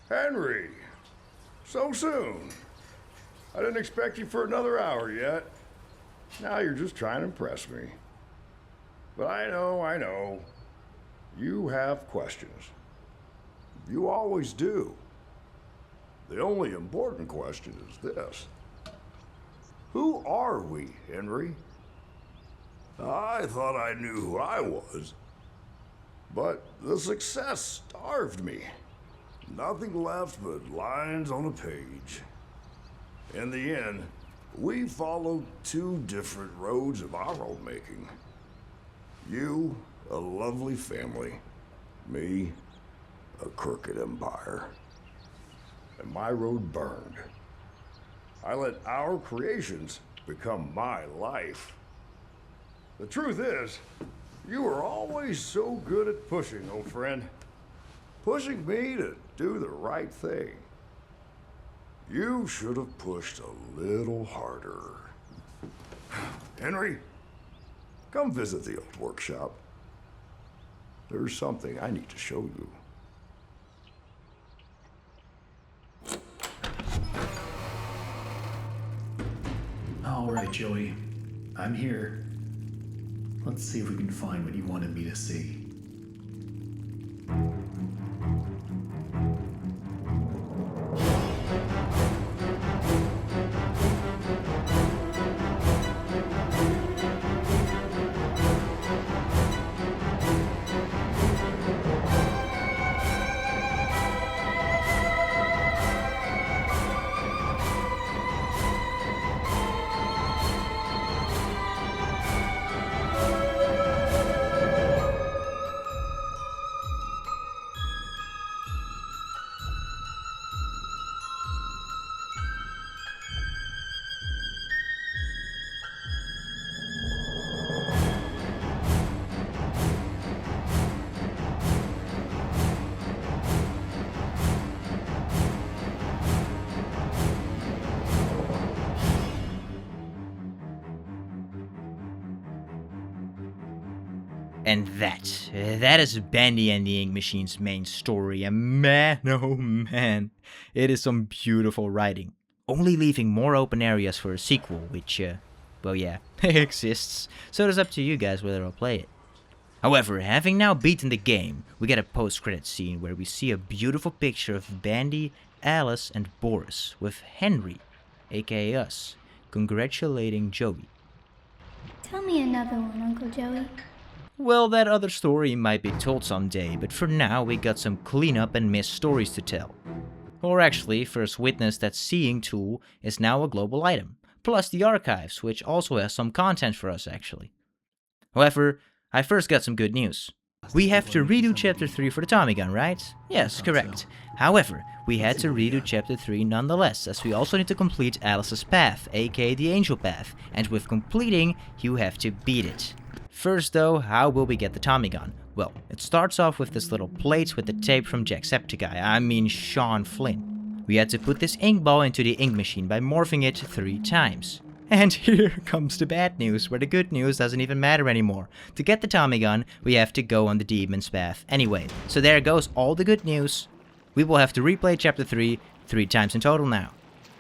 Speaker 11: Henry! So soon. I didn't expect you for another hour yet. Now you're just trying to impress me. But I know. You have questions. You always do. The only important question is this. Who are we, Henry? I thought I knew who I was. But the success starved me. Nothing left but lines on a page. In the end, we followed two different roads of our own making. You, a lovely family. Me, a crooked empire. And my road burned. I let our creations become my life. The truth is, you were always so good at pushing, old friend. Pushing me to do the right thing. You should have pushed a little harder. Henry, come visit the old workshop. There's something I need to show you.
Speaker 2: All right, Joey. I'm here. Let's see if we can find what you wanted me to see.
Speaker 1: And that is Bendy and the Ink Machine's main story, and man, oh man, it is some beautiful writing. Only leaving more open areas for a sequel, which, well yeah, exists, so it is up to you guys whether I'll play it. However, having now beaten the game, we get a post-credit scene where we see a beautiful picture of Bendy, Alice, and Boris, with Henry, aka us, congratulating Joey.
Speaker 12: Tell me another one, Uncle Joey.
Speaker 1: Well, that other story might be told someday, but for now we got some cleanup and missed stories to tell. Or actually, first witness that seeing tool is now a global item, plus the archives, which also has some content for us actually. However, I first got some good news. We have to redo Chapter 3 for the Tommy gun, right? Yes, correct. However, we had to redo Chapter 3 nonetheless, as we also need to complete Alice's path, aka the Angel Path, and with completing, you have to beat it. First though, how will we get the Tommy gun? Well, it starts off with this little plate with the tape from Jacksepticeye, Sean Flynn. We had to put this ink ball into the ink machine by morphing it 3 times. And here comes the bad news, where the good news doesn't even matter anymore. To get the Tommy gun, we have to go on the Demon's Path. Anyway, so there goes all the good news. We will have to replay Chapter 3 times in total now,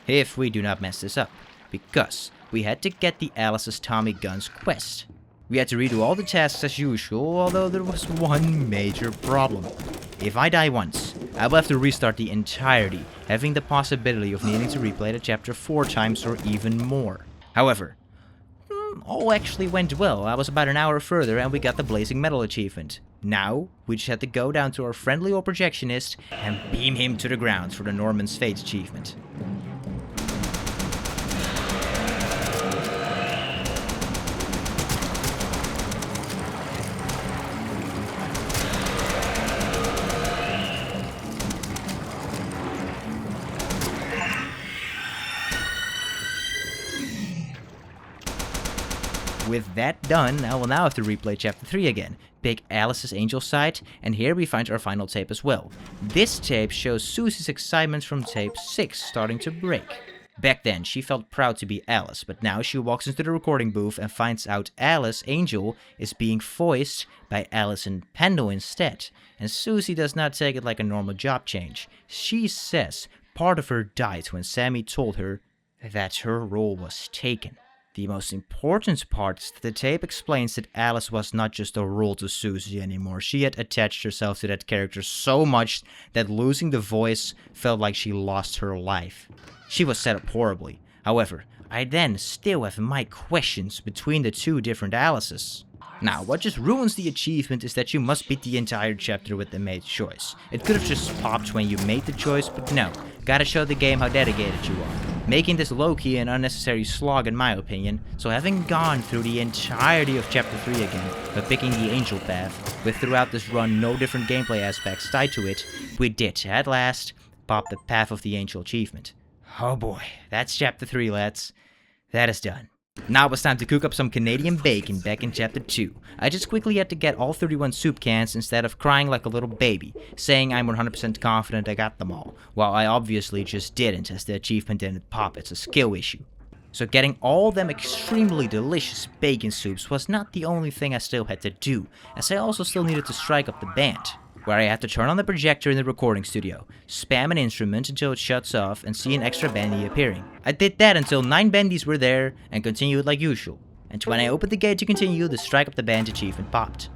Speaker 1: if we do not mess this up, because we had to get the Alice's Tommy Guns quest. We had to redo all the tasks as usual, although there was one major problem. If I die once, I will have to restart the entirety, having the possibility of needing to replay the chapter 4 times or even more. However, all actually went well. I was about an hour further and we got the Blazing Metal achievement. Now, we just had to go down to our friendly old projectionist and beam him to the ground for the Norman's Fate achievement. With that done, I will now have to replay Chapter 3 again, pick Alice's Angel Sight, and here we find our final tape as well. This tape shows Susie's excitement from tape 6 starting to break. Back then, she felt proud to be Alice, but now she walks into the recording booth and finds out Alice, Angel, is being voiced by Alison Pendle instead. And Susie does not take it like a normal job change. She says part of her died when Sammy told her that her role was taken. The most important part is that the tape explains that Alice was not just a role to Susie anymore. She had attached herself to that character so much that losing the voice felt like she lost her life. She was set up horribly. However, I then still have my questions between the two different Alices. Now, what just ruins the achievement is that you must beat the entire chapter with the made choice. It could have just popped when you made the choice, but no. Gotta show the game how dedicated you are. Making this low-key and unnecessary slog in my opinion, so having gone through the entirety of chapter 3 again, but picking the angel path, with throughout this run no different gameplay aspects tied to it, we did, at last, pop the Path of the Angel achievement. Oh boy, that's chapter 3, lads. That is done. Now it's time to cook up some Canadian bacon back in chapter 2. I just quickly had to get all 31 soup cans instead of crying like a little baby, saying I'm 100% confident I got them all, while I obviously just didn't as the achievement didn't pop, it's a skill issue. So getting all them extremely delicious bacon soups was not the only thing I still had to do, as I also still needed to strike up the band, where I had to turn on the projector in the recording studio, spam an instrument until it shuts off, and see an extra Bendy appearing. I did that until 9 Bendies were there, and continued like usual. And when I opened the gate to continue, the Strike Up the Band achievement popped.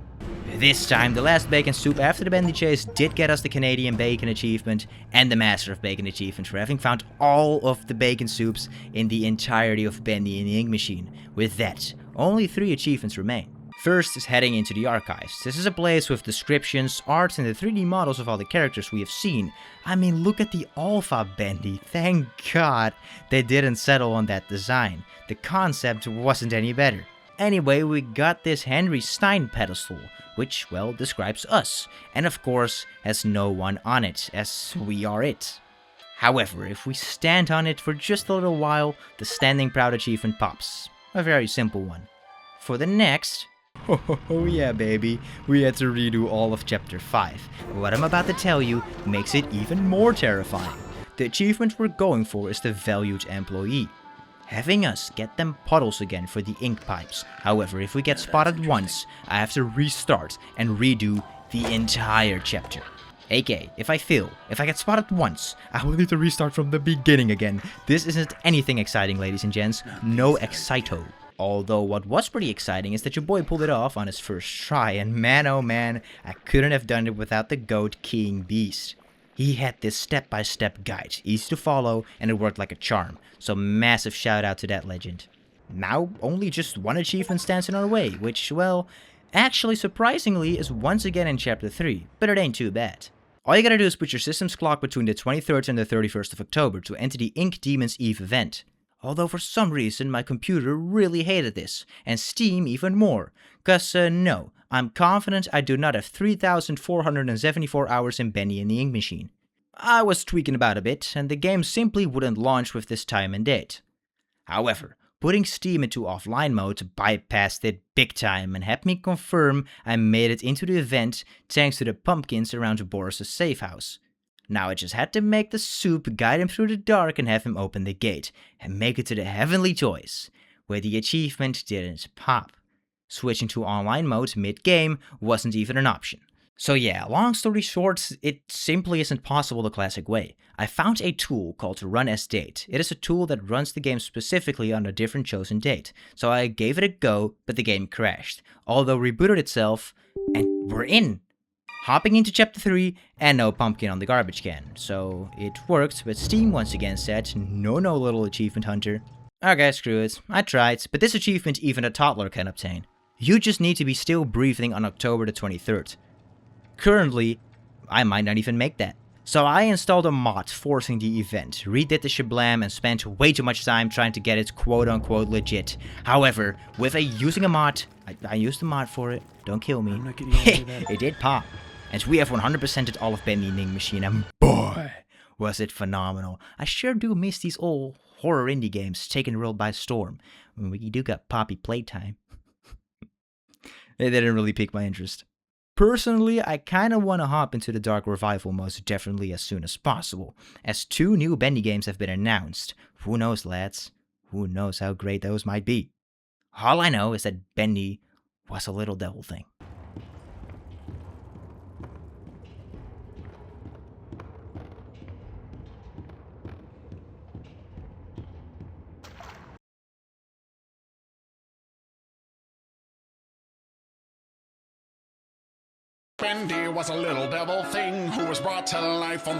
Speaker 1: This time, the last bacon soup after the Bendy chase did get us the Canadian Bacon achievement, and the Master of Bacon achievement for having found all of the bacon soups in the entirety of Bendy in the Ink Machine. With that, only 3 achievements remain. First is heading into the archives. This is a place with descriptions, art, and the 3D models of all the characters we have seen. I mean, look at the Alpha Bendy. Thank God they didn't settle on that design. The concept wasn't any better. Anyway, we got this Henry Stein pedestal, which, well, describes us, and of course has no one on it, as we are it. However, if we stand on it for just a little while, the Standing Proud achievement pops. A very simple one. For the next... Oh yeah, baby, we had to redo all of chapter 5. What I'm about to tell you makes it even more terrifying. The achievement we're going for is the Valued Employee. Having us get them puddles again for the ink pipes. However, if we get spotted once, I have to restart and redo the entire chapter. AK, if I get spotted once, I will need to restart from the beginning again. This isn't anything exciting, ladies and gents. No excito. Although what was pretty exciting is that your boy pulled it off on his first try, and man oh man, I couldn't have done it without the GOAT King Beast. He had this step-by-step guide, easy to follow, and it worked like a charm, so massive shout out to that legend. Now, only just one achievement stands in our way, which, well, actually surprisingly is once again in chapter 3, but it ain't too bad. All you gotta do is put your system's clock between the 23rd and the 31st of October to enter the Ink Demon's Eve event. Although for some reason my computer really hated this, and Steam even more, cause no, I'm confident I do not have 3,474 hours in Bendy in the Ink Machine. I was tweaking about a bit, and the game simply wouldn't launch with this time and date. However, putting Steam into offline mode bypassed it big time and had me confirm I made it into the event thanks to the pumpkins around Boris's safe house. Now I just had to make the soup, guide him through the dark and have him open the gate, and make it to the Heavenly Toys, where the achievement didn't pop. Switching to online mode mid-game wasn't even an option. So yeah, long story short, it simply isn't possible the classic way. I found a tool called Run as Date. It is a tool that runs the game specifically on a different chosen date. So I gave it a go, but the game crashed, although rebooted itself, and we're in! Hopping into chapter 3, and no pumpkin on the garbage can. So it worked, but Steam once again said, no little achievement hunter. Okay, screw it. I tried, but this achievement even a toddler can obtain. You just need to be still breathing on October the 23rd. Currently, I might not even make that. So I installed a mod forcing the event, redid the shablam, and spent way too much time trying to get it quote-unquote legit. However, with using a mod, I used a mod for it, don't kill me, it did pop. And we have 100%ed all of Bendy in the Ink Machine, and boy, was it phenomenal. I sure do miss these old horror indie games taking the world by storm. I mean, we do got Poppy Playtime. They didn't really pique my interest. Personally, I kinda wanna hop into the Dark Revival most definitely as soon as possible, as 2 new Bendy games have been announced. Who knows, lads? Who knows how great those might be? All I know is that Bendy was a little devil thing.
Speaker 13: Bendy was a little devil thing who was brought to life on the